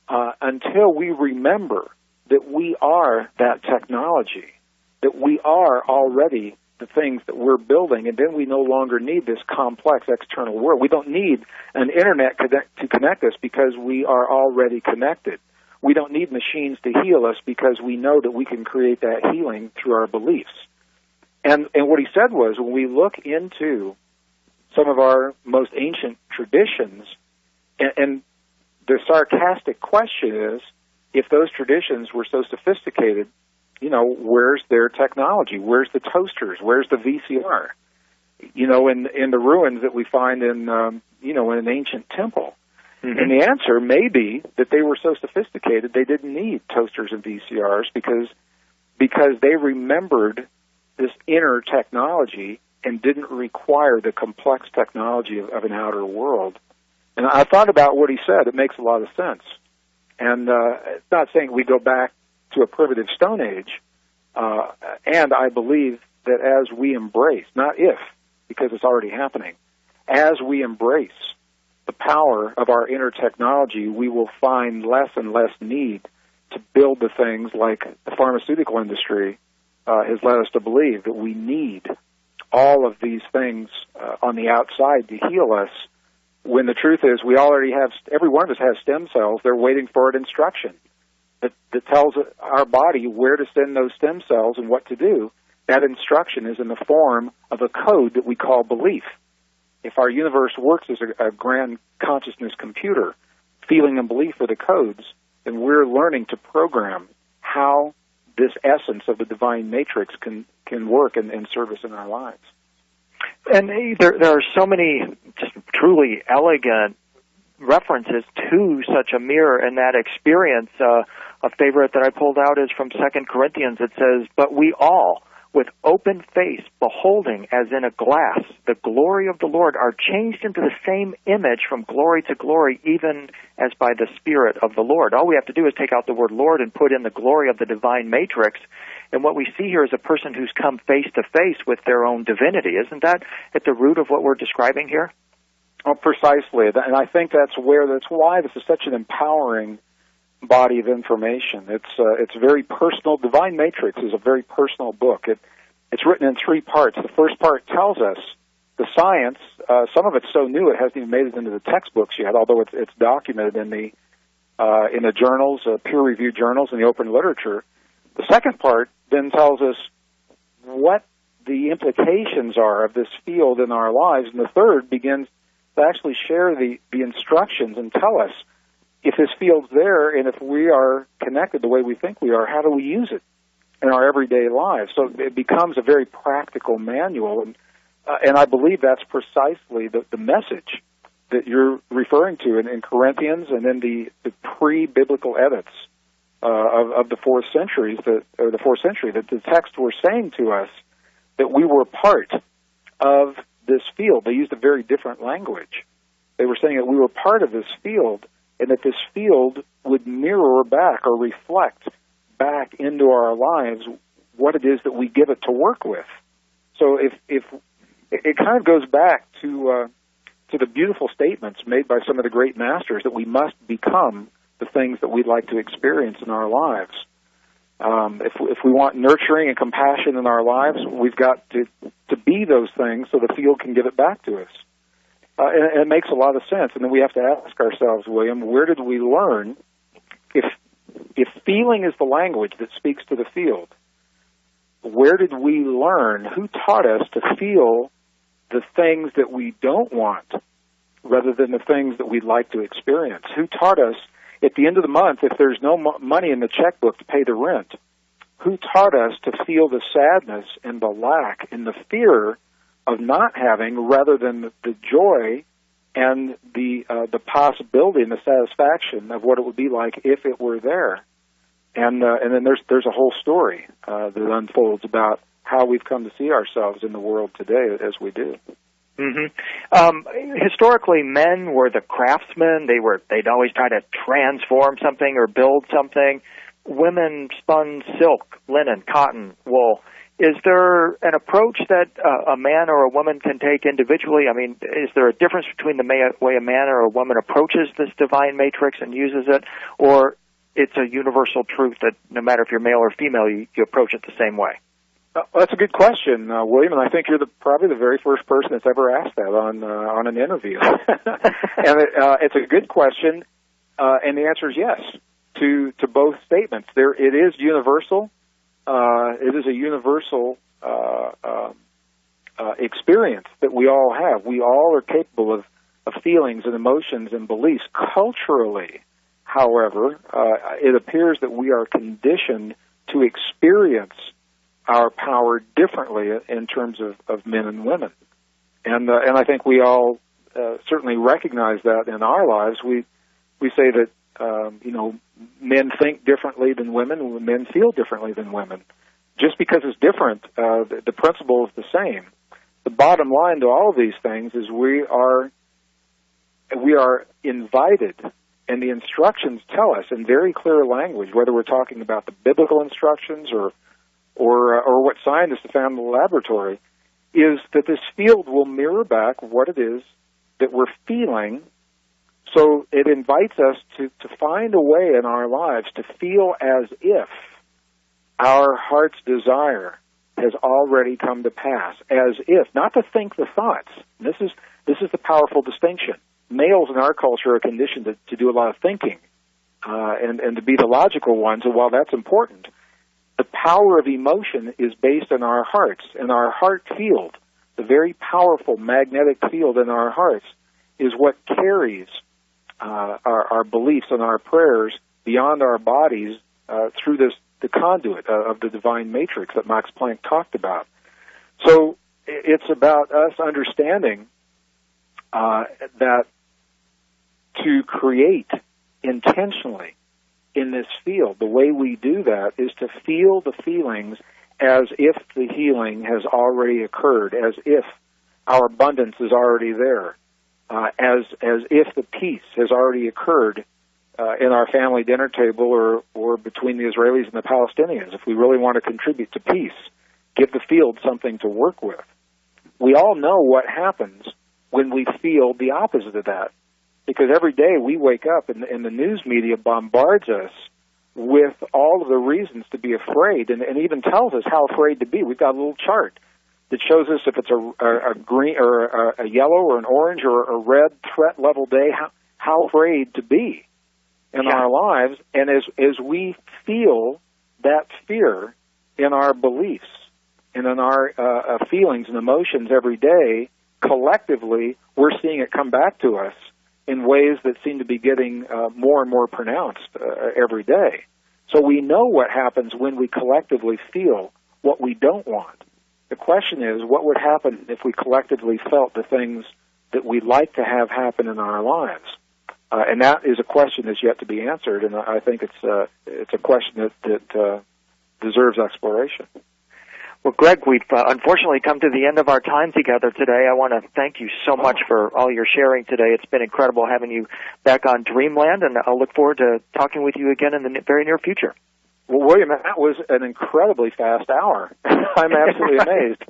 until we remember that we are that technology, that we are already the things that we're building, and then we no longer need this complex external world. We don't need an internet to connect us because we are already connected. We don't need machines to heal us because we know that we can create that healing through our beliefs. And what he said was, when we look into some of our most ancient traditions, and the sarcastic question is, if those traditions were so sophisticated, where's their technology? Where's the toasters? Where's the VCR? In the ruins that we find in an ancient temple. Mm-hmm. And the answer may be that they were so sophisticated they didn't need toasters and VCRs because they remembered this inner technology and didn't require the complex technology of an outer world. And I thought about what he said. It makes a lot of sense. And it's not saying we go back to a primitive Stone Age. And I believe that as we embrace, not if, because it's already happening, as we embrace the power of our inner technology, we will find less and less need to build the things like the pharmaceutical industry has led us to believe, that we need all of these things on the outside to heal us, when the truth is we already have, every one of us has stem cells. They're waiting for an instruction that tells our body where to send those stem cells and what to do. That instruction is in the form of a code that we call belief. If our universe works as a grand consciousness computer, feeling and belief are the codes, then we're learning to program how this essence of the divine matrix can work and serve us in our lives. And there are so many just truly elegant references to such a mirror and that experience. A favorite that I pulled out is from 2 Corinthians. It says, "But we all, with open face, beholding as in a glass the glory of the Lord, are changed into the same image from glory to glory, even as by the Spirit of the Lord." All we have to do is take out the word Lord and put in the glory of the divine matrix. And what we see here is a person who's come face to face with their own divinity. Isn't that at the root of what we're describing here? Oh, precisely. And I think that's why this is such an empowering body of information. It's very personal. Divine Matrix is a very personal book. It's written in 3 parts. The first part tells us the science. Some of it's so new it hasn't even made it into the textbooks yet, although it's documented in the journals, peer-reviewed journals, and the open literature. The second part then tells us what the implications are of this field in our lives, and the third begins to actually share the instructions and tell us if this field's there and if we are connected the way we think we are, how do we use it in our everyday lives? So it becomes a very practical manual, and I believe that's precisely the message that you're referring to in Corinthians and in the pre-biblical edits of the fourth century, that the texts were saying to us that we were part of this field. They used a very different language. They were saying that we were part of this field, and that this field would mirror back or reflect back into our lives what it is that we give it to work with. So if it kind of goes back to the beautiful statements made by some of the great masters that we must become the things that we'd like to experience in our lives. If we want nurturing and compassion in our lives, we've got to be those things so the field can give it back to us. And it makes a lot of sense. And then we have to ask ourselves, William, where did we learn? If feeling is the language that speaks to the field, where did we learn? Who taught us to feel the things that we don't want rather than the things that we'd like to experience? Who taught us at the end of the month, if there's no money in the checkbook to pay the rent, who taught us to feel the sadness and the lack and the fear of not having rather than the joy and the possibility and the satisfaction of what it would be like if it were there. And then there's a whole story that unfolds about how we've come to see ourselves in the world today as we do. Mm-hmm. Historically, men were the craftsmen. They'd always try to transform something or build something. Women spun silk, linen, cotton, wool. Is there an approach that a man or a woman can take individually? I mean, is there a difference between the way a man or a woman approaches this divine matrix and uses it, or it's a universal truth that no matter if you're male or female, you approach it the same way? That's a good question, William, and I think you're probably the very first person that's ever asked that on an interview. And it's a good question, and the answer is yes to both statements. It is universal. It is a universal experience that we all have. We all are capable of feelings and emotions and beliefs. Culturally, however, it appears that we are conditioned to experience our power differently in terms of men and women. And I think we all certainly recognize that in our lives. We say that, men think differently than women, and men feel differently than women. Just because it's different, the principle is the same. The bottom line to all of these things is we are invited, and the instructions tell us in very clear language, whether we're talking about the biblical instructions or what scientists have found in the laboratory, is that this field will mirror back what it is that we're feeling. So it invites us to find a way in our lives to feel as if our heart's desire has already come to pass, as if, not to think the thoughts. This is the powerful distinction. Males in our culture are conditioned to do a lot of thinking and to be the logical ones, and while that's important, the power of emotion is based on our hearts, and our heart field, the very powerful magnetic field in our hearts, is what carries our beliefs and our prayers beyond our bodies through the conduit of the divine matrix that Max Planck talked about. So it's about us understanding that to create intentionally in this field, the way we do that is to feel the feelings as if the healing has already occurred, as if our abundance is already there, as if the peace has already occurred in our family dinner table or between the Israelis and the Palestinians. If we really want to contribute to peace, give the field something to work with. We all know what happens when we feel the opposite of that, because every day we wake up and the news media bombards us with all of the reasons to be afraid and even tells us how afraid to be. We've got a little chart that shows us if it's a green or a yellow or an orange or a red threat level day, how afraid to be in our lives. And as we feel that fear in our beliefs and in our feelings and emotions every day, collectively we're seeing it come back to us in ways that seem to be getting more and more pronounced every day. So we know what happens when we collectively feel what we don't want. The question is, what would happen if we collectively felt the things that we'd like to have happen in our lives? And that is a question that's yet to be answered, and I think it's a question that deserves exploration. Well, Gregg, we've unfortunately come to the end of our time together today. I want to thank you so much for all your sharing today. It's been incredible having you back on Dreamland, and I'll look forward to talking with you again in the very near future. Well, William, that was an incredibly fast hour. I'm absolutely amazed.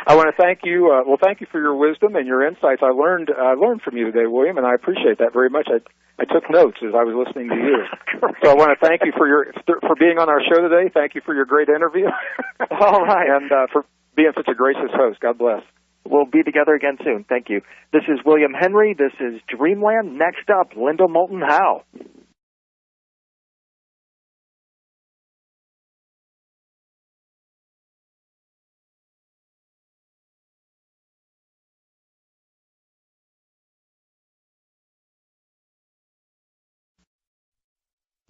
I want to thank you. Thank you for your wisdom and your insights. I learned from you today, William, and I appreciate that very much. I took notes as I was listening to you. So I want to thank you for being on our show today. Thank you for your great interview. All right, and for being such a gracious host. God bless. We'll be together again soon. Thank you. This is William Henry. This is Dreamland. Next up, Linda Moulton Howe.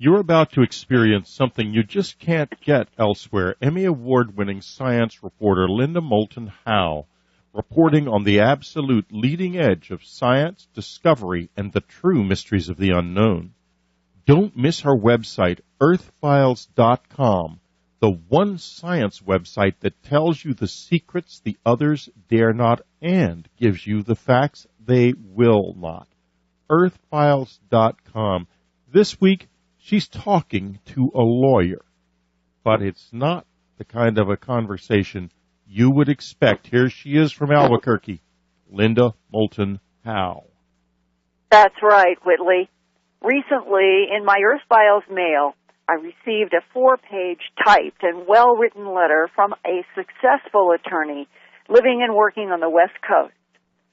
You're about to experience something you just can't get elsewhere. Emmy Award-winning science reporter Linda Moulton Howe reporting on the absolute leading edge of science, discovery, and the true mysteries of the unknown. Don't miss her website, earthfiles.com, the one science website that tells you the secrets the others dare not and gives you the facts they will not. earthfiles.com. This week, she's talking to a lawyer, but it's not the kind of a conversation you would expect. Here she is from Albuquerque, Linda Moulton Howe. That's right, Whitley. Recently, in my Earth Files mail, I received a 4-page typed and well-written letter from a successful attorney living and working on the West Coast.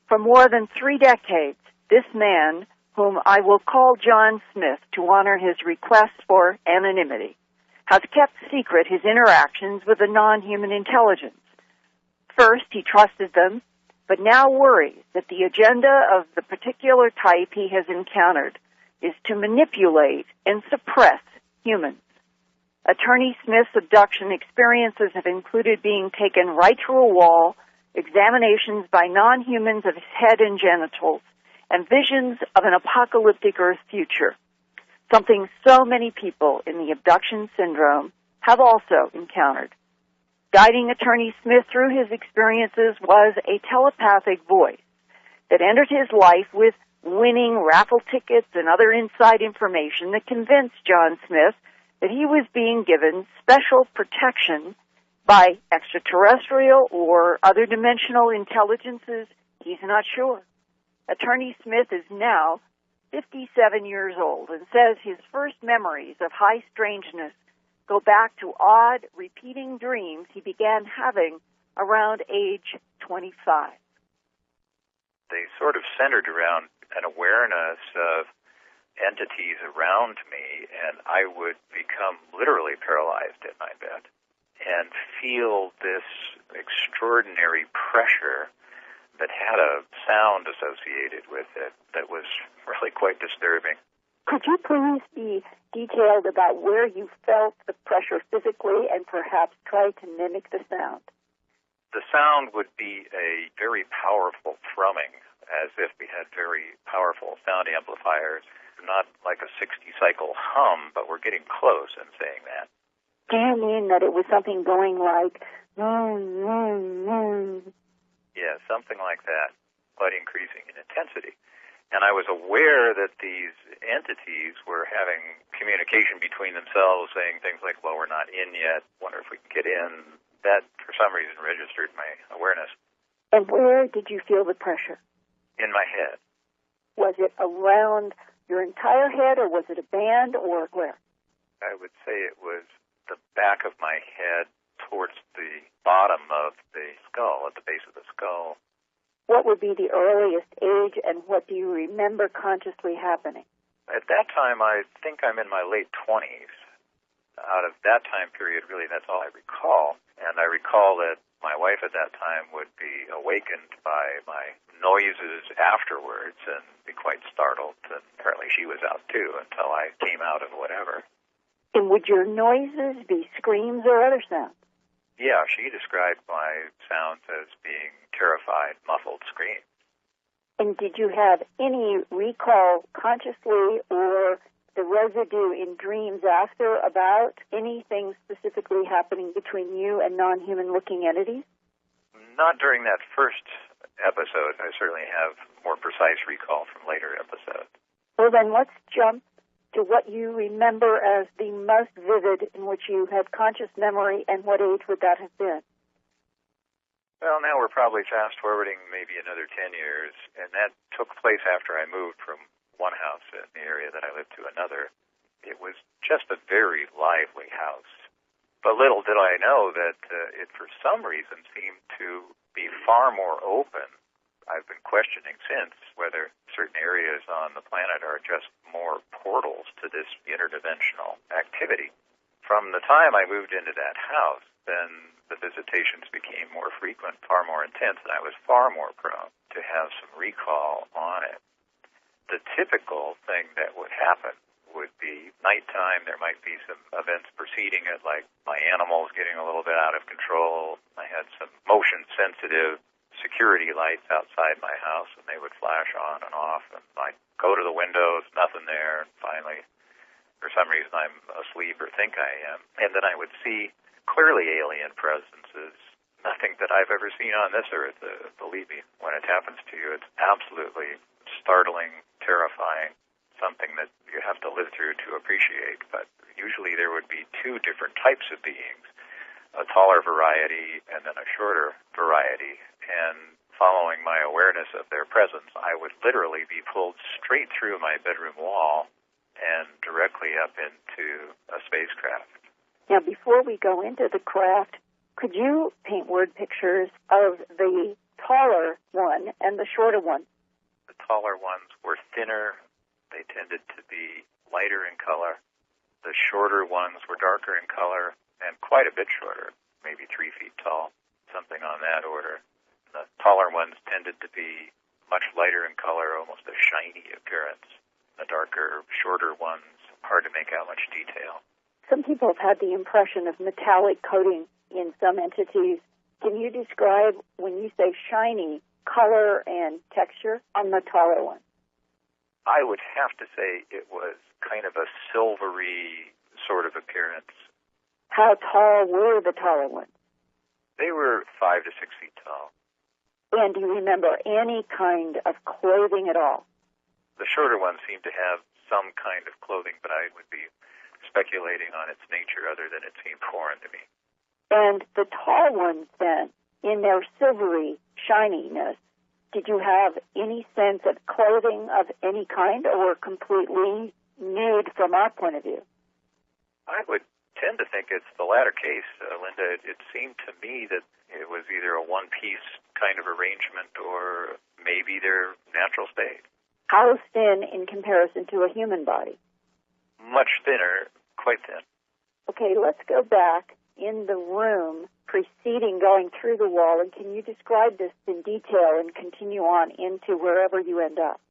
For more than 3 decades, this man, whom I will call John Smith to honor his request for anonymity, has kept secret his interactions with a non-human intelligence. First, he trusted them, but now worries that the agenda of the particular type he has encountered is to manipulate and suppress humans. Attorney Smith's abduction experiences have included being taken right through a wall, examinations by non-humans of his head and genitals, and visions of an apocalyptic Earth future, something so many people in the abduction syndrome have also encountered. Guiding Attorney Smith through his experiences was a telepathic voice that entered his life with winning raffle tickets and other inside information that convinced John Smith that he was being given special protection by extraterrestrial or other dimensional intelligences. He's not sure. Attorney Smith is now 57 years old and says his first memories of high strangeness go back to odd, repeating dreams he began having around age 25. They sort of centered around an awareness of entities around me, and I would become literally paralyzed in my bed and feel this extraordinary pressure that had a sound associated with it that was really quite disturbing. Could you please be detailed about where you felt the pressure physically and perhaps try to mimic the sound? The sound would be a very powerful thrumming, as if we had very powerful sound amplifiers, not like a 60-cycle hum, but we're getting close in saying that. Do you mean that it was something going like, Yeah, something like that, but increasing in intensity. And I was aware that these entities were having communication between themselves, saying things like, well, we're not in yet, wonder if we can get in. That, for some reason, registered my awareness. And where did you feel the pressure? In my head. Was it around your entire head, or was it a band, or where? I would say it was the back of my head towards the bottom of the skull, at the base of the skull. What would be the earliest age, and what do you remember consciously happening? At that time, I think I'm in my late 20s. Out of that time period, really, that's all I recall. And I recall that my wife at that time would be awakened by my noises afterwards and be quite startled. And apparently she was out, too, until I came out of whatever. And would your noises be screams or other sounds? Yeah, she described my sounds as being terrified, muffled screams. And did you have any recall consciously or the residue in dreams after about anything specifically happening between you and non-human looking entities? Not during that first episode. I certainly have more precise recall from later episodes. Well, then let's jump to what you remember as the most vivid in which you had conscious memory, and what age would that have been? Well, now we're probably fast-forwarding maybe another 10 years, and that took place after I moved from one house in the area that I lived to another. It was just a very lively house. But little did I know that it, for some reason, seemed to be far more open. I've been questioning since whether certain areas on the planet are just more portals to this interdimensional activity. From the time I moved into that house, then the visitations became more frequent, far more intense, and I was far more prone to have some recall on it. The typical thing that would happen would be nighttime. There might be some events preceding it, like my animals getting a little bit out of control. I had some motion-sensitive security lights outside my house, and they would flash on and off, and I'd go to the windows, nothing there, and finally, for some reason, I'm asleep or think I am, and then I would see clearly alien presences, nothing that I've ever seen on this earth. Believe me, when it happens to you, it's absolutely startling, terrifying, something that you have to live through to appreciate. But usually there would be two different types of beings, a taller variety and then a shorter variety. And following my awareness of their presence, I would literally be pulled straight through my bedroom wall and directly up into a spacecraft. Now, before we go into the craft, could you paint word pictures of the taller one and the shorter one? The taller ones were thinner. They tended to be lighter in color. The shorter ones were darker in color and quite a bit shorter, maybe 3 feet tall, something on that order. The taller ones tended to be much lighter in color, almost a shiny appearance. The darker, shorter ones, hard to make out much detail. Some people have had the impression of metallic coating in some entities. Can you describe, when you say shiny, color and texture on the taller one? I would have to say it was kind of a silvery sort of appearance. How tall were the taller ones? They were 5 to 6 feet tall. And do you remember any kind of clothing at all? The shorter ones seemed to have some kind of clothing, but I would be speculating on its nature other than it seemed foreign to me. And the tall ones, then, in their silvery shininess, did you have any sense of clothing of any kind, or completely nude from our point of view? I would tend to think it's the latter case, Linda. It seemed to me that it was either a one-piece kind of arrangement or maybe their natural state. How thin in comparison to a human body? Much thinner, quite thin. Okay, let's go back in the room preceding going through the wall, and can you describe this in detail and continue on into wherever you end up?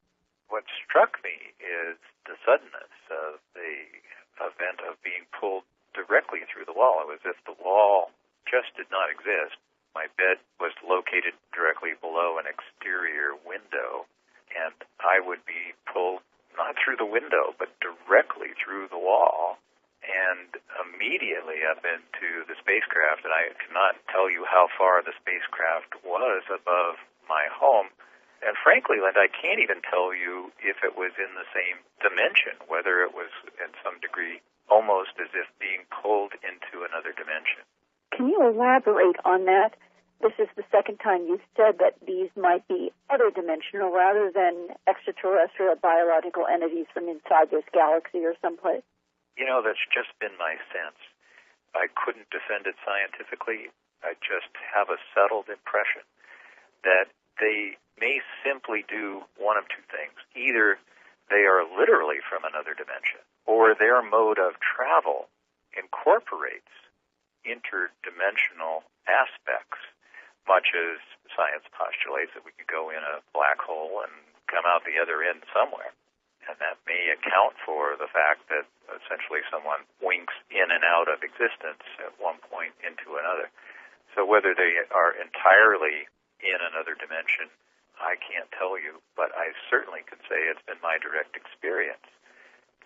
What struck me is the suddenness of the event of being pulled directly through the wall. It was as if the wall just did not exist. My bed was located directly below an exterior window, and I would be pulled not through the window, but directly through the wall and immediately up into the spacecraft. And I cannot tell you how far the spacecraft was above my home. And frankly, Linda, I can't even tell you if it was in the same dimension, whether it was in some degree almost as if being pulled into another dimension. Can you elaborate on that? This is the second time you've said that these might be other dimensional rather than extraterrestrial biological entities from inside this galaxy or someplace. You know, that's just been my sense. I couldn't defend it scientifically. I just have a settled impression that they may simply do one of two things. Either they are literally from another dimension, or their mode of travel incorporates interdimensional aspects, much as science postulates that we could go in a black hole and come out the other end somewhere. And that may account for the fact that essentially someone winks in and out of existence at one point into another. So whether they are entirely in another dimension, I can't tell you, but I certainly can say it's been my direct experience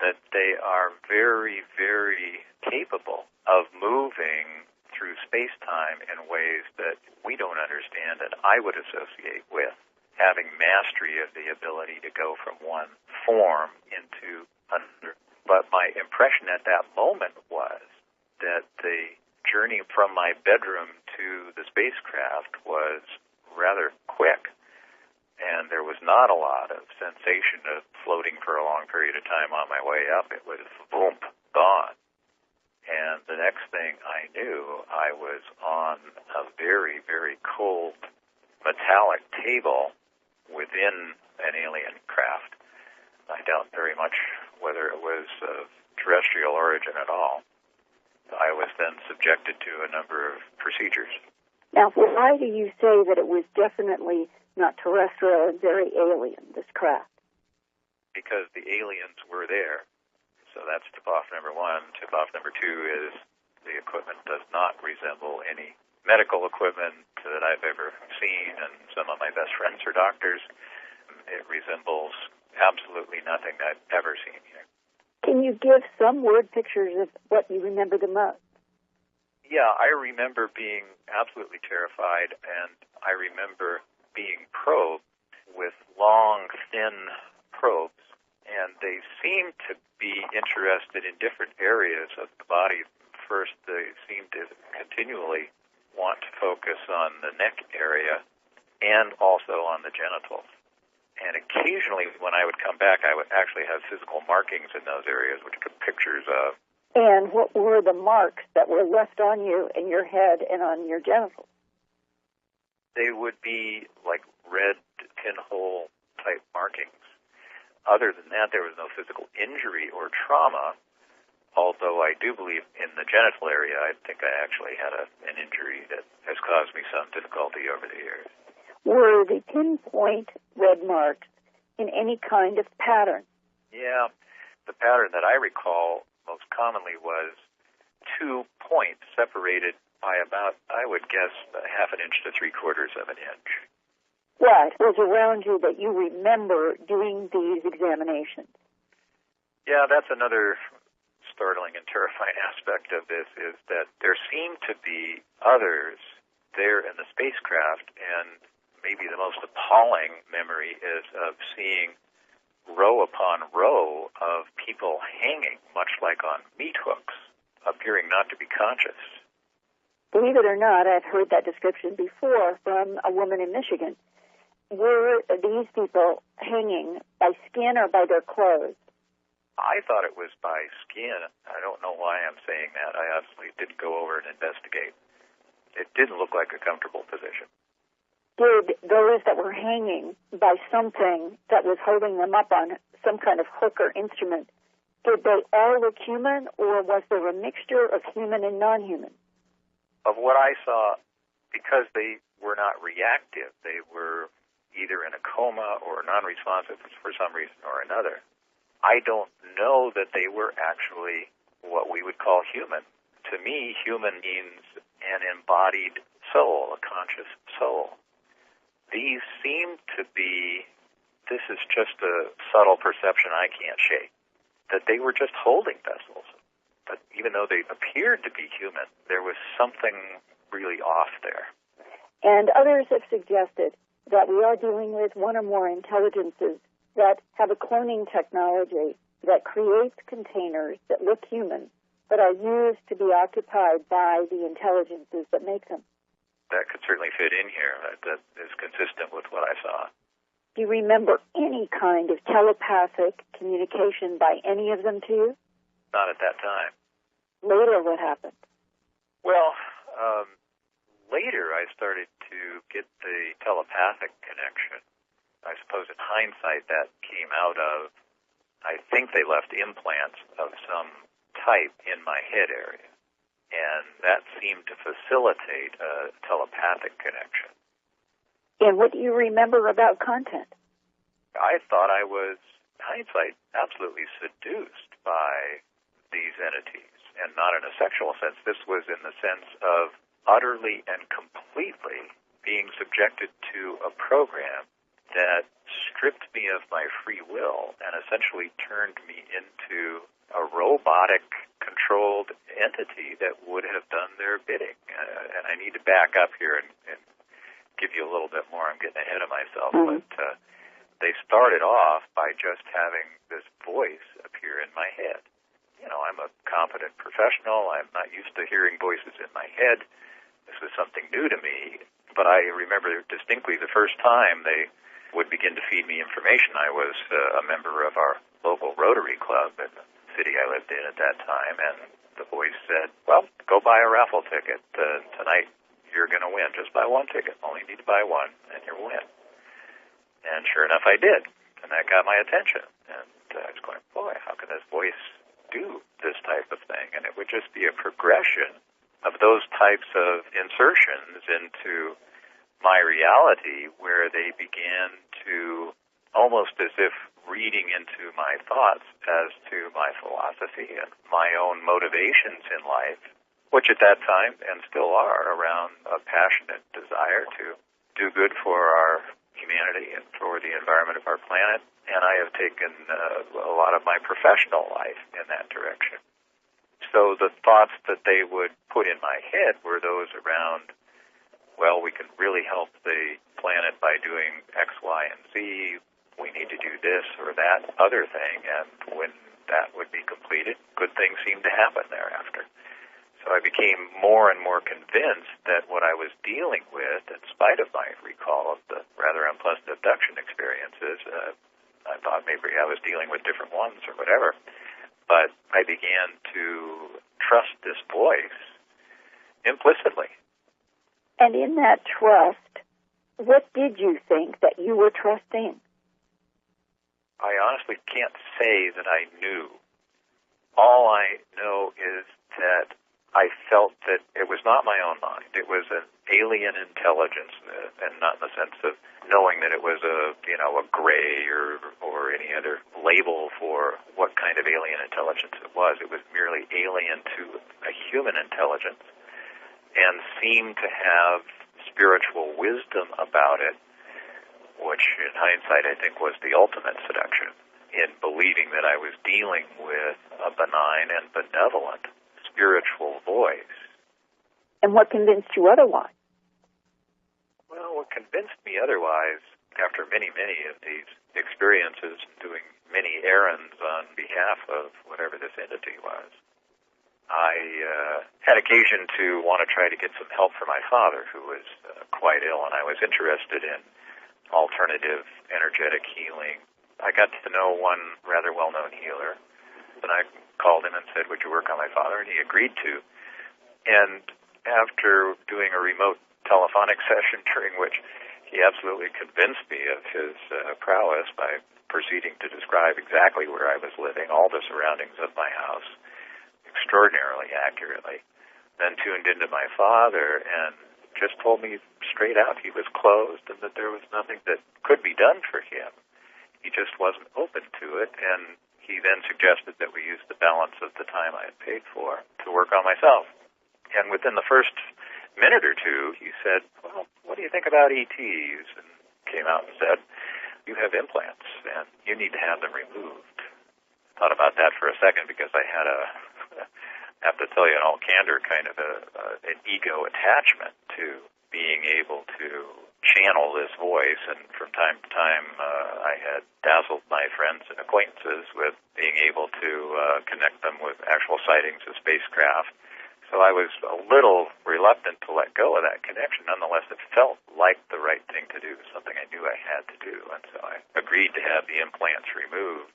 that they are very, very capable of moving through space-time in ways that we don't understand and I would associate with having mastery of the ability to go from one form into another. But my impression at that moment was that the journey from my bedroom to the spacecraft was rather quick, and there was not a lot of sensation of floating for a long period of time on my way up. It was boom, gone. And the next thing I knew, I was on a very, very cold metallic table within an alien craft. I doubt very much whether it was of terrestrial origin at all. I was then subjected to a number of procedures. Now, why do you say that it was definitely not terrestrial and very alien, this craft? Because the aliens were there. So that's tip-off number one. Tip-off number two is the equipment does not resemble any medical equipment that I've ever seen, and some of my best friends are doctors. It resembles absolutely nothing I've ever seen here. Can you give some word pictures of what you remember the most? Yeah, I remember being absolutely terrified, and I remember being probed with long, thin probes, and they seemed to be interested in different areas of the body. First, they seemed to continually want to focus on the neck area and also on the genitals. And occasionally, when I would come back, I would actually have physical markings in those areas, which took pictures of. And what were the marks that were left on you in your head and on your genitals? They would be like red pinhole-type markings. Other than that, there was no physical injury or trauma, although I do believe in the genital area, I think I actually had an injury that has caused me some difficulty over the years. Were the pinpoint red marks in any kind of pattern? Yeah. The pattern that I recall most commonly was 2 points separated by about, I would guess, a half an inch to 3/4 of an inch. What was around you that you remember doing these examinations? Yeah, that's another startling and terrifying aspect of this, is that there seem to be others there in the spacecraft, and maybe the most appalling memory is of seeing row upon row of people hanging, much like on meat hooks, appearing not to be conscious. Believe it or not, I've heard that description before from a woman in Michigan. Were these people hanging by skin or by their clothes? I thought it was by skin. I don't know why I'm saying that. I obviously didn't go over and investigate. It didn't look like a comfortable position. Did those that were hanging by something that was holding them up on some kind of hook or instrument, did they all look human, or was there a mixture of human and non-human? Of what I saw, because they were not reactive, they were either in a coma or non-responsive for some reason or another. I don't know that they were actually what we would call human. To me, human means an embodied soul, a conscious soul. These seem to be, this is just a subtle perception I can't shake, that they were just holding vessels. But even though they appeared to be human, there was something really off there. And others have suggested that we are dealing with one or more intelligences that have a cloning technology that creates containers that look human, but are used to be occupied by the intelligences that make them. That could certainly fit in here. That is consistent with what I saw. Do you remember any kind of telepathic communication by any of them to you? Not at that time. Later, what happened? Well, later I started to get the telepathic connection. I suppose in hindsight that came out of, I think they left implants of some type in my head area. And that seemed to facilitate a telepathic connection. And what do you remember about content? I thought I was, in hindsight, absolutely seduced by these entities. And not in a sexual sense. This was in the sense of utterly and completely being subjected to a program that stripped me of my free will and essentially turned me into a robotic-controlled entity that would have done their bidding. And I need to back up here and give you a little bit more. I'm getting ahead of myself. Mm-hmm. But they started off by just having this voice appear in my head. You know, I'm a competent professional. I'm not used to hearing voices in my head. This was something new to me. But I remember distinctly the first time they would begin to feed me information. I was a member of our local Rotary Club in the city I lived in at that time, and the voice said, well, go buy a raffle ticket. Tonight you're going to win. Just buy one ticket. Only need to buy one, and you'll win. And sure enough, I did. And that got my attention. And I was going, boy, how can this voice do this type of thing? And it would just be a progression of those types of insertions into my reality, where they began to, almost as if reading into my thoughts as to my philosophy and my own motivations in life, which at that time, and still are, around a passionate desire to do good for our humanity and for the environment of our planet. And I have taken a lot of my professional life in that direction. So the thoughts that they would put in my head were those around, well, we can really help the planet by doing X, Y, and Z. We need to do this or that other thing. And when that would be completed, good things seemed to happen thereafter. So I became more and more convinced that what I was dealing with, in spite of my recall of the rather unpleasant abduction experiences, I thought maybe I was dealing with different ones or whatever, but I began to trust this voice implicitly. And in that trust, what did you think that you were trusting? I honestly can't say that I knew. All I know is that I felt that it was not my own mind. It was an alien intelligence, and not in the sense of knowing that it was a gray or any other label for what kind of alien intelligence it was. It was merely alien to a human intelligence and seemed to have spiritual wisdom about it, which in hindsight I think was the ultimate seduction, in believing that I was dealing with a benign and benevolent spiritual voice. And what convinced you otherwise? Well, what convinced me otherwise, after many of these experiences, doing many errands on behalf of whatever this entity was, I had occasion to want to try to get some help for my father, who was quite ill, and I was interested in alternative energetic healing. I got to know one rather well-known healer, and I called him and said, would you work on my father? And he agreed to. And after doing a remote telephonic session during which he absolutely convinced me of his prowess by proceeding to describe exactly where I was living, all the surroundings of my house, extraordinarily accurately, then tuned into my father and just told me straight out he was closed and that there was nothing that could be done for him. He just wasn't open to it, and he then suggested that we use the balance of the time I had paid for to work on myself. And within the first minute or two, he said, well, what do you think about ETs? And came out and said, you have implants, and you need to have them removed. Thought about that for a second because I had I have to tell you in all candor, kind of an ego attachment to being able to channel this voice, and from time to time I had dazzled my friends and acquaintances with being able to connect them with actual sightings of spacecraft. So I was a little reluctant to let go of that connection. Nonetheless, it felt like the right thing to do, something I knew I had to do, and so I agreed to have the implants removed.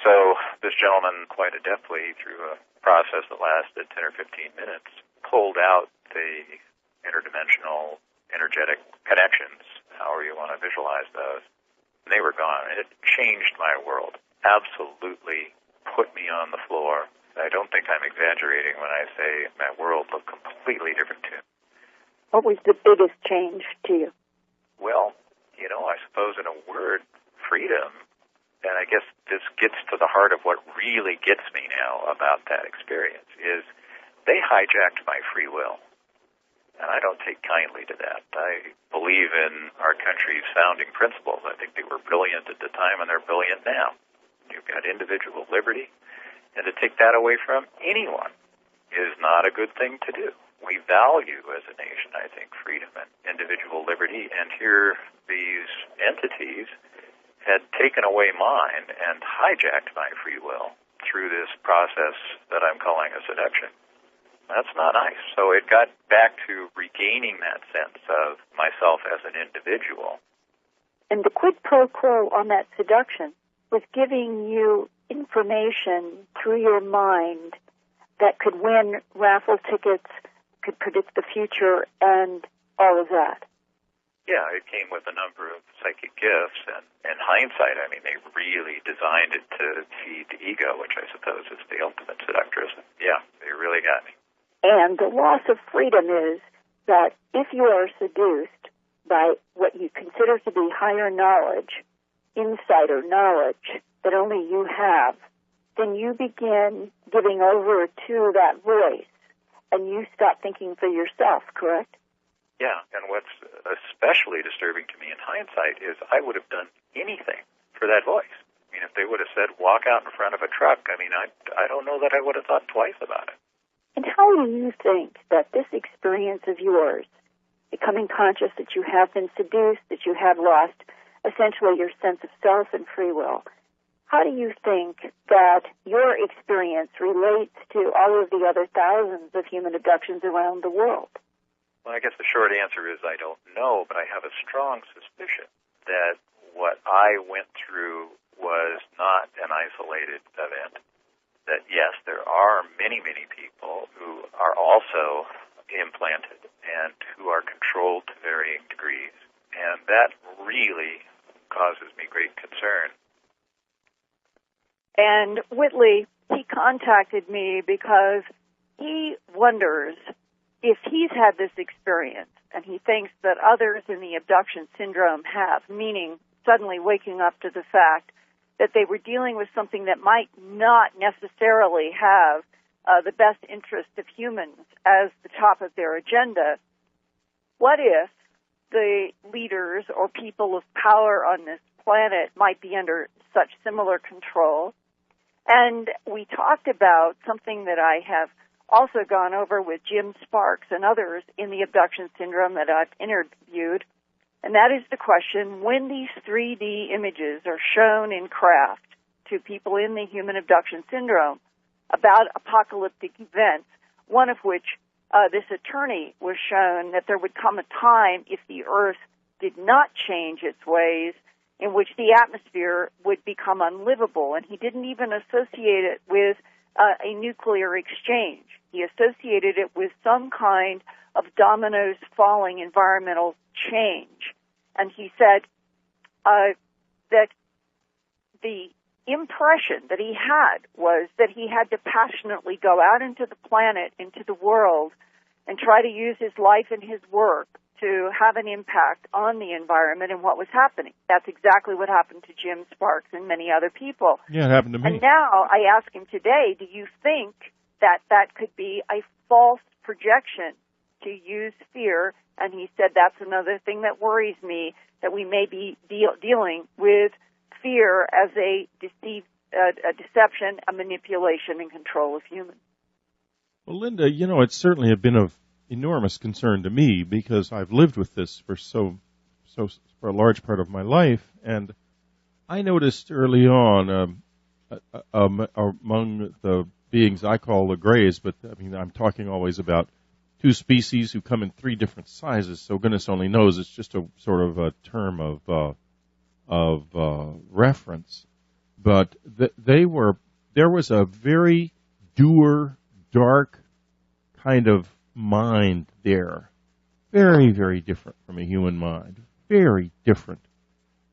So this gentleman, quite adeptly, through a process that lasted 10 or 15 minutes, pulled out the interdimensional energetic connections, however you want to visualize those, and they were gone. It changed my world, absolutely put me on the floor. I don't think I'm exaggerating when I say my world looked completely different to me. What was the biggest change to you? Well, I suppose in a word, freedom. And I guess this gets to the heart of what really gets me now about that experience, is they hijacked my free will. And I don't take kindly to that. I believe in our country's founding principles. I think they were brilliant at the time, and they're brilliant now. You've got individual liberty, and to take that away from anyone is not a good thing to do. We value, as a nation, I think, freedom and individual liberty, and here these entities had taken away mine and hijacked my free will through this process that I'm calling a seduction. That's not nice. So it got back to regaining that sense of myself as an individual. And the quid pro quo on that seduction was giving you information through your mind that could win raffle tickets, could predict the future, and all of that. Yeah, it came with a number of psychic gifts, and in hindsight, I mean, they really designed it to feed the ego, which I suppose is the ultimate seductress. Yeah, they really got me. And the loss of freedom is that if you are seduced by what you consider to be higher knowledge, insider knowledge that only you have, then you begin giving over to that voice and you stop thinking for yourself, correct? Yeah, and what's especially disturbing to me in hindsight is I would have done anything for that voice. I mean, if they would have said, walk out in front of a truck, I mean, I don't know that I would have thought twice about it. And how do you think that this experience of yours, becoming conscious that you have been seduced, that you have lost essentially your sense of self and free will, how do you think that your experience relates to all of the other thousands of human abductions around the world? Well, I guess the short answer is I don't know, but I have a strong suspicion that what I went through was not an isolated event. That, yes, there are many, many people who are also implanted and who are controlled to varying degrees. And that really causes me great concern. And Whitley, he contacted me because he wonders if he's had this experience, and he thinks that others in the abduction syndrome have, meaning suddenly waking up to the fact that they were dealing with something that might not necessarily have the best interest of humans as the top of their agenda. What if the leaders or people of power on this planet might be under such similar control? And we talked about something that I have also gone over with Jim Sparks and others in the abduction syndrome that I've interviewed, and that is the question, when these 3D images are shown in craft to people in the human abduction syndrome about apocalyptic events, one of which this attorney was shown that there would come a time if the Earth did not change its ways in which the atmosphere would become unlivable, and he didn't even associate it with a nuclear exchange. He associated it with some kind of dominoes falling environmental change. And he said that the impression that he had was that he had to passionately go out into the planet, into the world, and try to use his life and his work to have an impact on the environment and what was happening. That's exactly what happened to Jim Sparks and many other people. Yeah, it happened to me. And now I ask him today, do you think that that could be a false projection to use fear? And he said that's another thing that worries me, that we may be dealing with fear as a deception, a manipulation, and control of humans. Well, Linda, it's certainly been of enormous concern to me because I've lived with this for for a large part of my life, and I noticed early on among the beings I call the Greys, but I mean I'm talking always about two species who come in three different sizes. So goodness only knows it's just a sort of a term of reference, but there was a very dour, dark kind of mind there, very, very different from a human mind, very different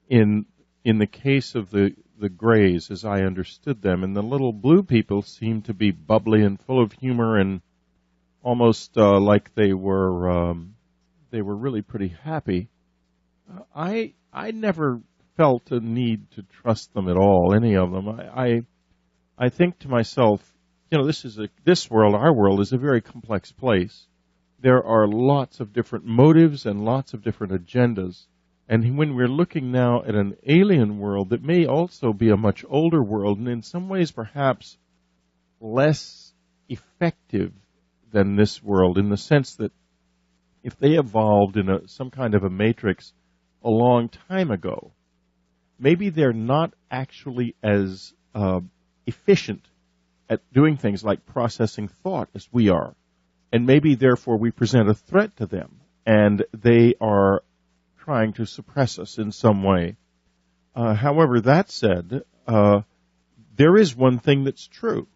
in the case of the Greys as I understood them, and the little blue people seemed to be bubbly and full of humor and almost like they were really pretty happy. I never felt a need to trust them at all, any of them. I think to myself, this world, our world, is a very complex place. There are lots of different motives and lots of different agendas. And when we're looking now at an alien world that may also be a much older world and in some ways perhaps less effective than this world, in the sense that if they evolved in some kind of a matrix a long time ago, maybe they're not actually as efficient at doing things like processing thought as we are. And maybe, therefore, we present a threat to them, and they are trying to suppress us in some way. However, that said, there is one thing that's true.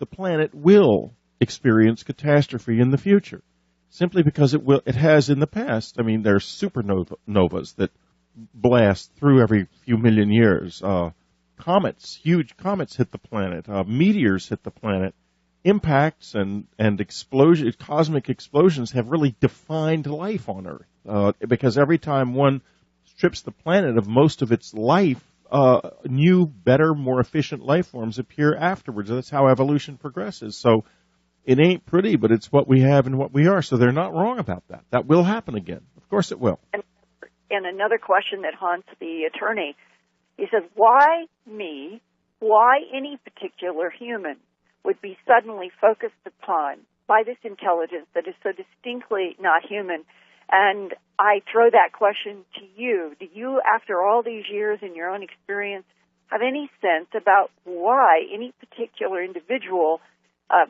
The planet will experience catastrophe in the future, simply because it has in the past. I mean, there's supernovas that blast through every few million years. Comets, huge comets hit the planet. Meteors hit the planet. Impacts and cosmic explosions have really defined life on Earth. Because every time one strips the planet of most of its life, new, better, more efficient life forms appear afterwards. That's how evolution progresses. So It ain't pretty, but it's what we have and what we are. So they're not wrong about that. That will happen again. Of course it will. And another question that haunts the attorney, he says, why me? Why any particular human would be suddenly focused upon by this intelligence that is so distinctly not human? And I throw that question to you. Do you, after all these years in your own experience, have any sense about why any particular individual,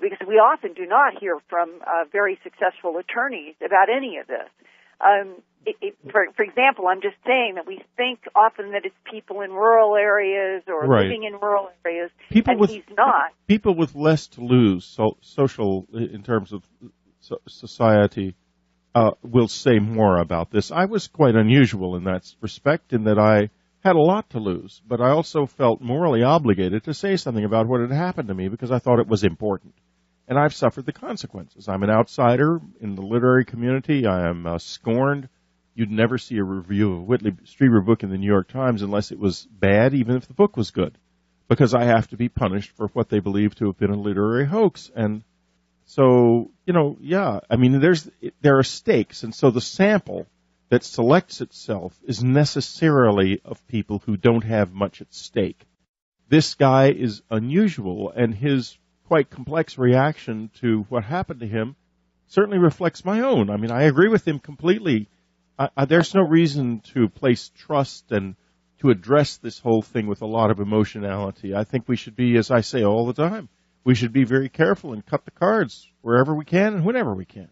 because we often do not hear from very successful attorneys about any of this. For example, I'm just saying that we think often that it's people in rural areas or living in rural areas, he's not. People with less to lose, social in terms of society, will say more about this. I was quite unusual in that respect, in that I had a lot to lose, but I also felt morally obligated to say something about what had happened to me because I thought it was important. And I've suffered the consequences. I'm an outsider in the literary community. I am scorned. You'd never see a review of a Whitley Strieber book in the New York Times unless it was bad, even if the book was good, because I have to be punished for what they believe to have been a literary hoax. And so, I mean, there are stakes, and so the sample that selects itself is necessarily of people who don't have much at stake. This guy is unusual, and his quite complex reaction to what happened to him certainly reflects my own. I mean, I agree with him completely. There's no reason to place trust and to address this whole thing with a lot of emotionality. I think we should be, as I say all the time, we should be very careful and cut the cards wherever we can and whenever we can.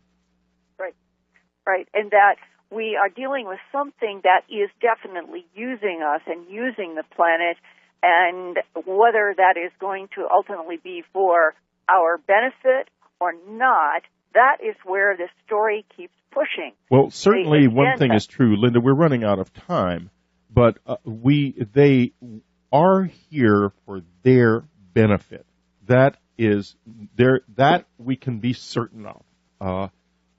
Right, and that we are dealing with something that is definitely using us and using the planet, and whether that is going to ultimately be for our benefit or not, that is where the story keeps pushing. Well, certainly one thing is true, Linda, we're running out of time, but they are here for their benefit. That we can be certain of.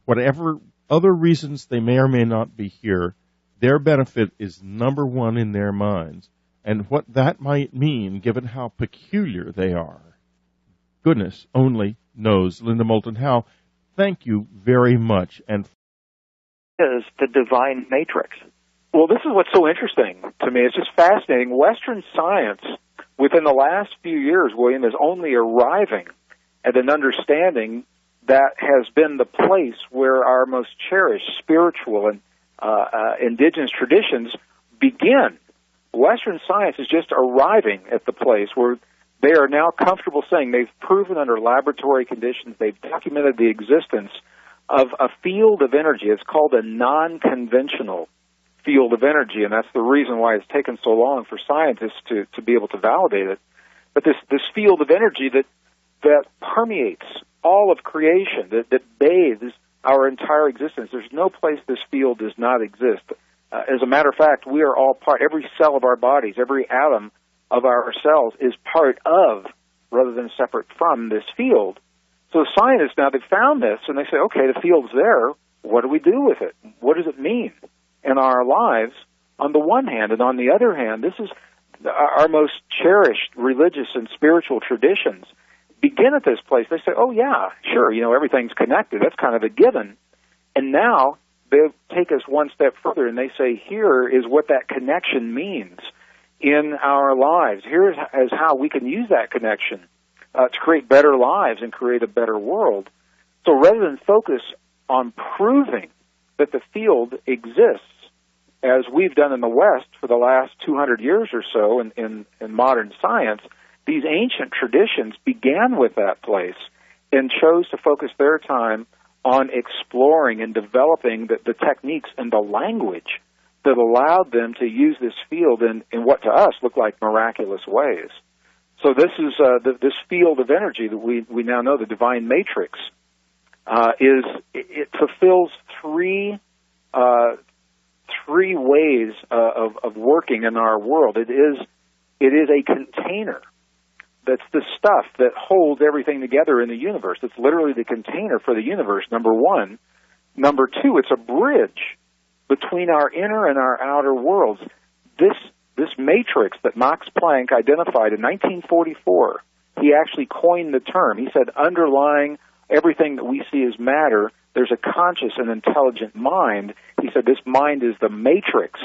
Whatever other reasons they may or may not be here, their benefit is number one in their minds. And what that might mean, given how peculiar they are, goodness only knows. Linda Moulton Howe, thank you very much. And is the divine matrix. Well, this is what's so interesting to me. It's just fascinating. Western science, within the last few years, William, is only arriving at an understanding that has been the place where our most cherished spiritual and indigenous traditions begin. Western science is just arriving at the place where they are now comfortable saying they've proven under laboratory conditions, they've documented the existence of a field of energy. It's called a non-conventional field of energy, and that's the reason why it's taken so long for scientists to be able to validate it. But this field of energy that permeates all of creation, that bathes our entire existence. There's no place this field does not exist. As a matter of fact, we are all part, every cell of our bodies, every atom of our cells is part of, rather than separate from, this field. So scientists now, they've found this, and they say, okay, the field's there. What do we do with it? What does it mean in our lives on the one hand? And on the other hand, this is our most cherished religious and spiritual traditions begin at this place. They say, oh, yeah, sure, everything's connected. That's kind of a given. And now they take us one step further, and they say, here is what that connection means in our lives. Here is how we can use that connection to create better lives and create a better world. So rather than focus on proving that the field exists, as we've done in the West for the last 200 years or so in modern science, these ancient traditions began with that place and chose to focus their time on exploring and developing the techniques and the language that allowed them to use this field in what to us look like miraculous ways. So this is this field of energy that we now know, the divine matrix, it fulfills three ways of working in our world. It is a container. That's the stuff that holds everything together in the universe. It's literally the container for the universe, number one. Number two, it's a bridge between our inner and our outer worlds. This matrix that Max Planck identified in 1944, he actually coined the term. He said underlying everything that we see as matter, there's a conscious and intelligent mind. He said this mind is the matrix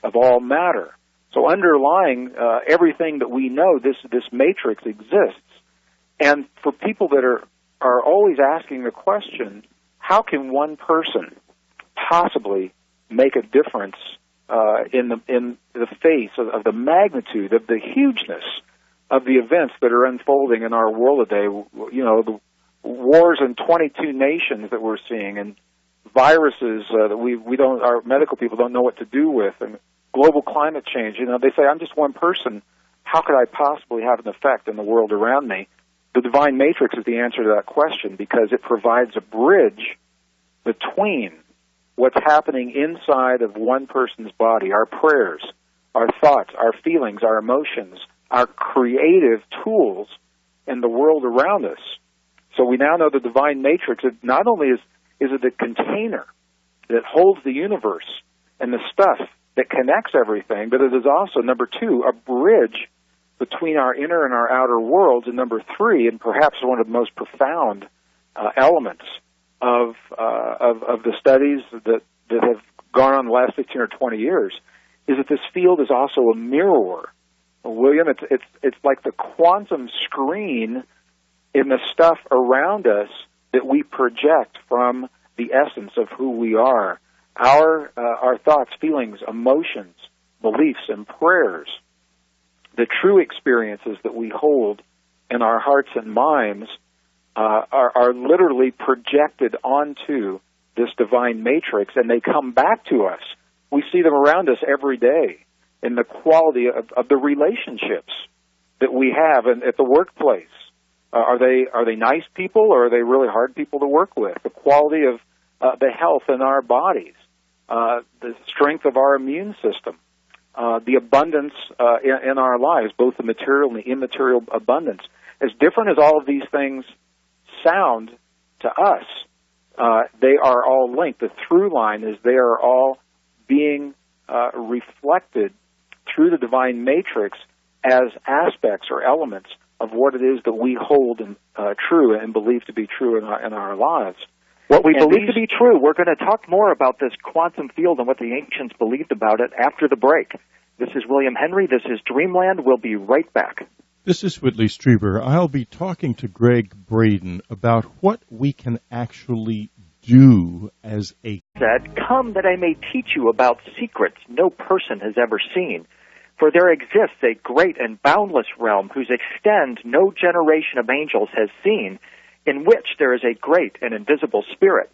of all matter. So underlying everything that we know, this matrix exists. And for people that are always asking the question, how can one person possibly make a difference in the face of the magnitude, of the hugeness of the events that are unfolding in our world today? You know, the wars in 22 nations that we're seeing, and viruses that our medical people don't know what to do with, and global climate change. You know, they say, I'm just one person. How could I possibly have an effect in the world around me? The divine matrix is the answer to that question, because it provides a bridge between what's happening inside of one person's body, our prayers, our thoughts, our feelings, our emotions, our creative tools, and the world around us. So we now know the divine matrix. It not only is it a container that holds the universe and the stuff that connects everything, but it is also, number two, a bridge between our inner and our outer worlds, and number three, and perhaps one of the most profound elements of the studies that have gone on the last 15 or 20 years, is that this field is also a mirror. William, it's like the quantum screen in the stuff around us that we project from the essence of who we are. Our thoughts, feelings, emotions, beliefs, and prayers, the true experiences that we hold in our hearts and minds are literally projected onto this divine matrix, and they come back to us. We see them around us every day in the quality of the relationships that we have at the workplace. Are they nice people, or are they really hard people to work with? The quality of the health in our bodies, the strength of our immune system, the abundance in our lives, both the material and the immaterial abundance. As different as all of these things sound to us, they are all linked. The through line is they are all being reflected through the divine matrix as aspects or elements of what it is that we hold true and believe to be true in our lives. What we believe to be true, we're going to talk more about this quantum field and what the ancients believed about it after the break. This is William Henry. This is Dreamland. We'll be right back. This is Whitley Strieber. I'll be talking to Gregg Braden about what we can actually do as a... Said, come that I may teach you about secrets no person has ever seen. For there exists a great and boundless realm whose extent no generation of angels has seen, in which there is a great and invisible spirit.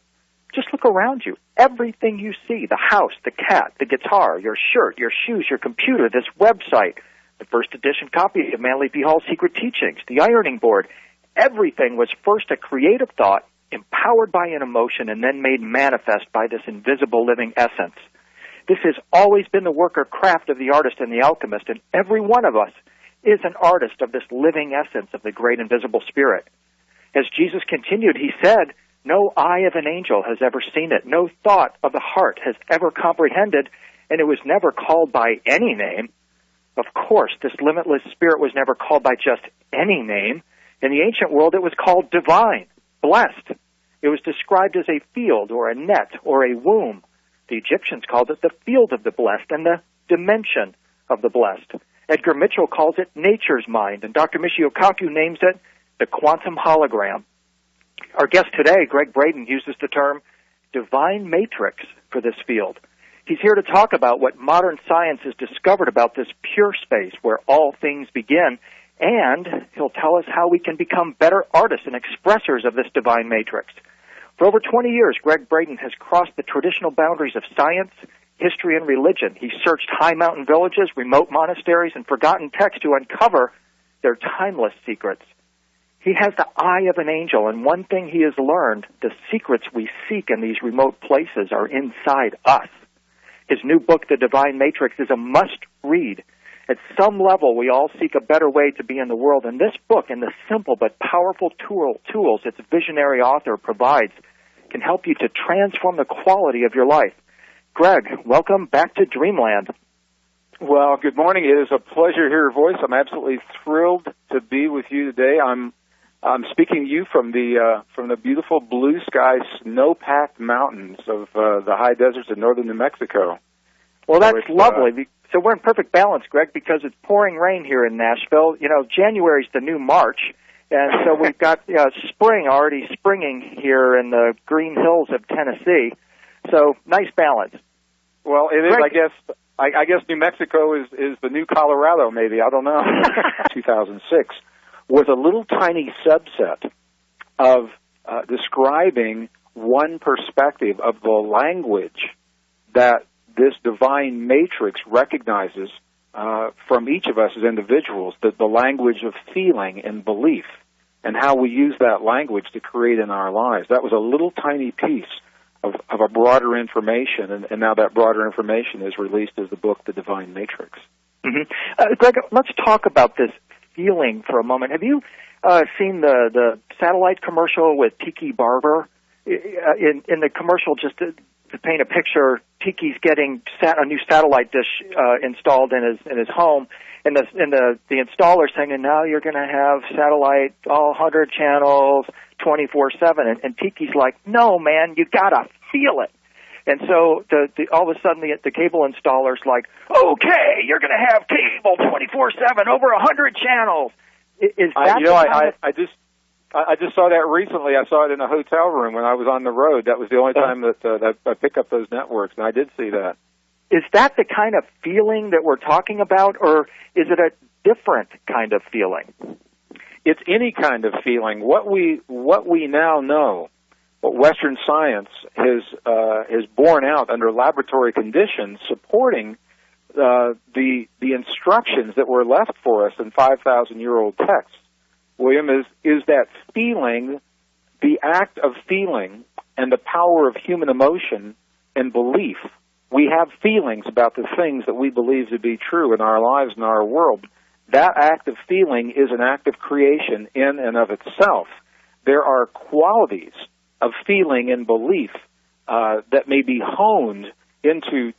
Just look around you. Everything you see, the house, the cat, the guitar, your shirt, your shoes, your computer, this website, the first edition copy of Manly P. Hall's Secret Teachings, the ironing board, everything was first a creative thought, empowered by an emotion, and then made manifest by this invisible living essence. This has always been the work or craft of the artist and the alchemist, and every one of us is an artist of this living essence of the great invisible spirit. As Jesus continued, he said, no eye of an angel has ever seen it, no thought of the heart has ever comprehended, and it was never called by any name. Of course, this limitless spirit was never called by just any name. In the ancient world, it was called divine, blessed. It was described as a field or a net or a womb. The Egyptians called it the field of the blessed and the dimension of the blessed. Edgar Mitchell calls it nature's mind, and Dr. Michio Kaku names it the quantum hologram. Our guest today, Gregg Braden, uses the term divine matrix for this field. He's here to talk about what modern science has discovered about this pure space where all things begin, and he'll tell us how we can become better artists and expressors of this divine matrix. For over 20 years, Gregg Braden has crossed the traditional boundaries of science, history, and religion. He searched high mountain villages, remote monasteries, and forgotten texts to uncover their timeless secrets. He has the eye of an angel, and one thing he has learned, the secrets we seek in these remote places are inside us. His new book, The Divine Matrix, is a must-read. At some level, we all seek a better way to be in the world, and this book, and the simple but powerful tools its visionary author provides, can help you to transform the quality of your life. Gregg, welcome back to Dreamland. Well, good morning. It is a pleasure to hear your voice. I'm absolutely thrilled to be with you today. I'm I'm speaking to you from the beautiful blue sky, snow-packed mountains of the high deserts of northern New Mexico. Well, that's lovely. So we're in perfect balance, Greg, because it's pouring rain here in Nashville. You know, January's the new March, and so we've got spring already springing here in the green hills of Tennessee. So nice balance. Well, it is, Greg, I guess New Mexico is the new Colorado, maybe. I don't know. 2006 was a little tiny subset of describing one perspective of the language that this divine matrix recognizes from each of us as individuals, the language of feeling and belief, and how we use that language to create in our lives. That was a little tiny piece of a broader information, and now that broader information is released as the book, The Divine Matrix. Mm-hmm. Greg, let's talk about this feeling for a moment. Have you seen the satellite commercial with Tiki Barber? In the commercial, just to paint a picture, Tiki's getting a new satellite dish installed in his home, and the installer's saying, and now you're going to have satellite, all 100 channels, 24/7, and Tiki's like, no, man, you gotta feel it. And so all of a sudden the cable installer's like, okay, you're going to have cable 24/7 over 100 channels. Is that I just saw that recently. I saw it in a hotel room when I was on the road. That was the only time that I picked up those networks, and I did see that. Is that the kind of feeling that we're talking about, or is it a different kind of feeling? It's any kind of feeling. What we now know, what Western science has borne out under laboratory conditions, supporting the instructions that were left for us in 5,000-year-old texts, William, is that feeling, the act of feeling, and the power of human emotion and belief. We have feelings about the things that we believe to be true in our lives and our world. That act of feeling is an act of creation in and of itself. There are qualities of feeling and belief that may be honed into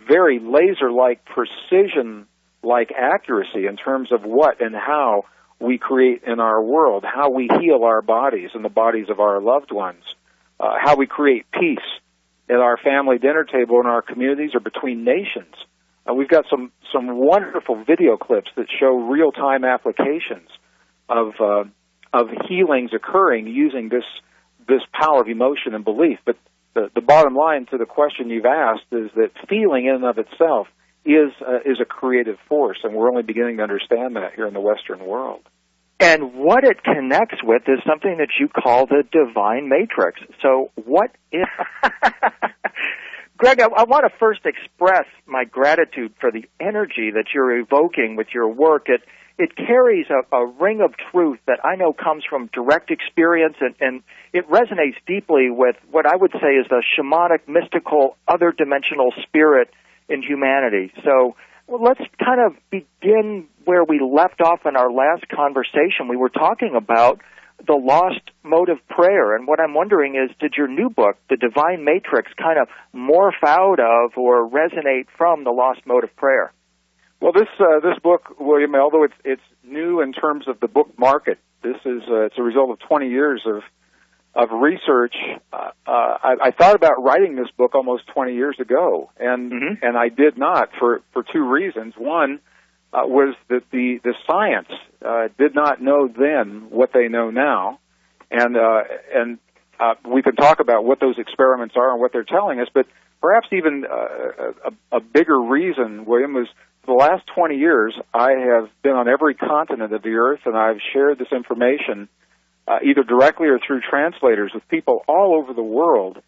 very laser-like, precision-like accuracy in terms of what and how we create in our world, how we heal our bodies and the bodies of our loved ones, how we create peace at our family dinner table in our communities or between nations. We've got some wonderful video clips that show real-time applications of healings occurring using this power of emotion and belief. But the bottom line to the question you've asked is that feeling in and of itself is a creative force, and we're only beginning to understand that here in the Western world. And what it connects with is something that you call the divine matrix. So what is... Greg, I want to first express my gratitude for the energy that you're evoking with your work. It carries a ring of truth that I know comes from direct experience, and it resonates deeply with what I would say is the shamanic, mystical, other-dimensional spirit in humanity. So let's kind of begin where we left off in our last conversation. We were talking about the lost mode of prayer, and what I'm wondering is, did your new book, The Divine Matrix, kind of morph out of or resonate from the lost mode of prayer? Well, this book, William, although it's new in terms of the book market, this is it's a result of 20 years of research. I thought about writing this book almost 20 years ago, and I did not for two reasons. One was that the science did not know then what they know now, and we can talk about what those experiments are and what they're telling us. But perhaps even a bigger reason, William, was for the last 20 years I have been on every continent of the earth, and I've shared this information either directly or through translators with people all over the world,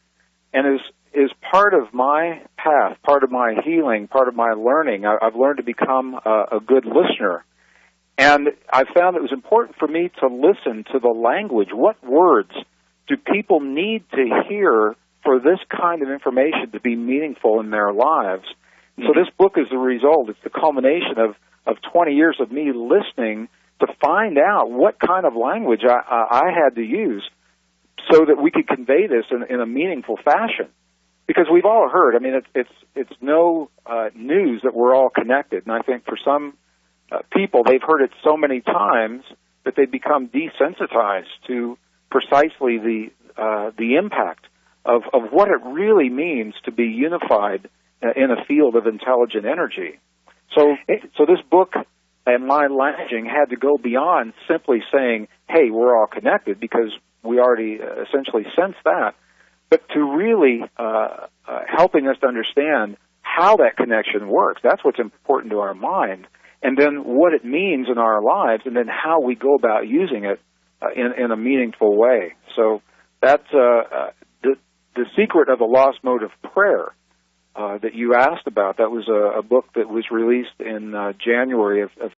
and is part of my path, part of my healing, part of my learning. I've learned to become a good listener, and I found it was important for me to listen to the language. What words do people need to hear for this kind of information to be meaningful in their lives? So this book is the result. It's the culmination of 20 years of me listening to find out what kind of language I had to use so that we could convey this in a meaningful fashion. Because we've all heard, I mean, it's no news that we're all connected. And I think for some people, they've heard it so many times that they become desensitized to precisely the impact of what it really means to be unified in a field of intelligent energy. So this book and my languaging had to go beyond simply saying, hey, we're all connected, because we already essentially sense that, but to really helping us to understand how that connection works. That's what's important to our mind, and then what it means in our lives, and then how we go about using it in a meaningful way. So that's the secret of the lost mode of prayer that you asked about. That was a book that was released in January of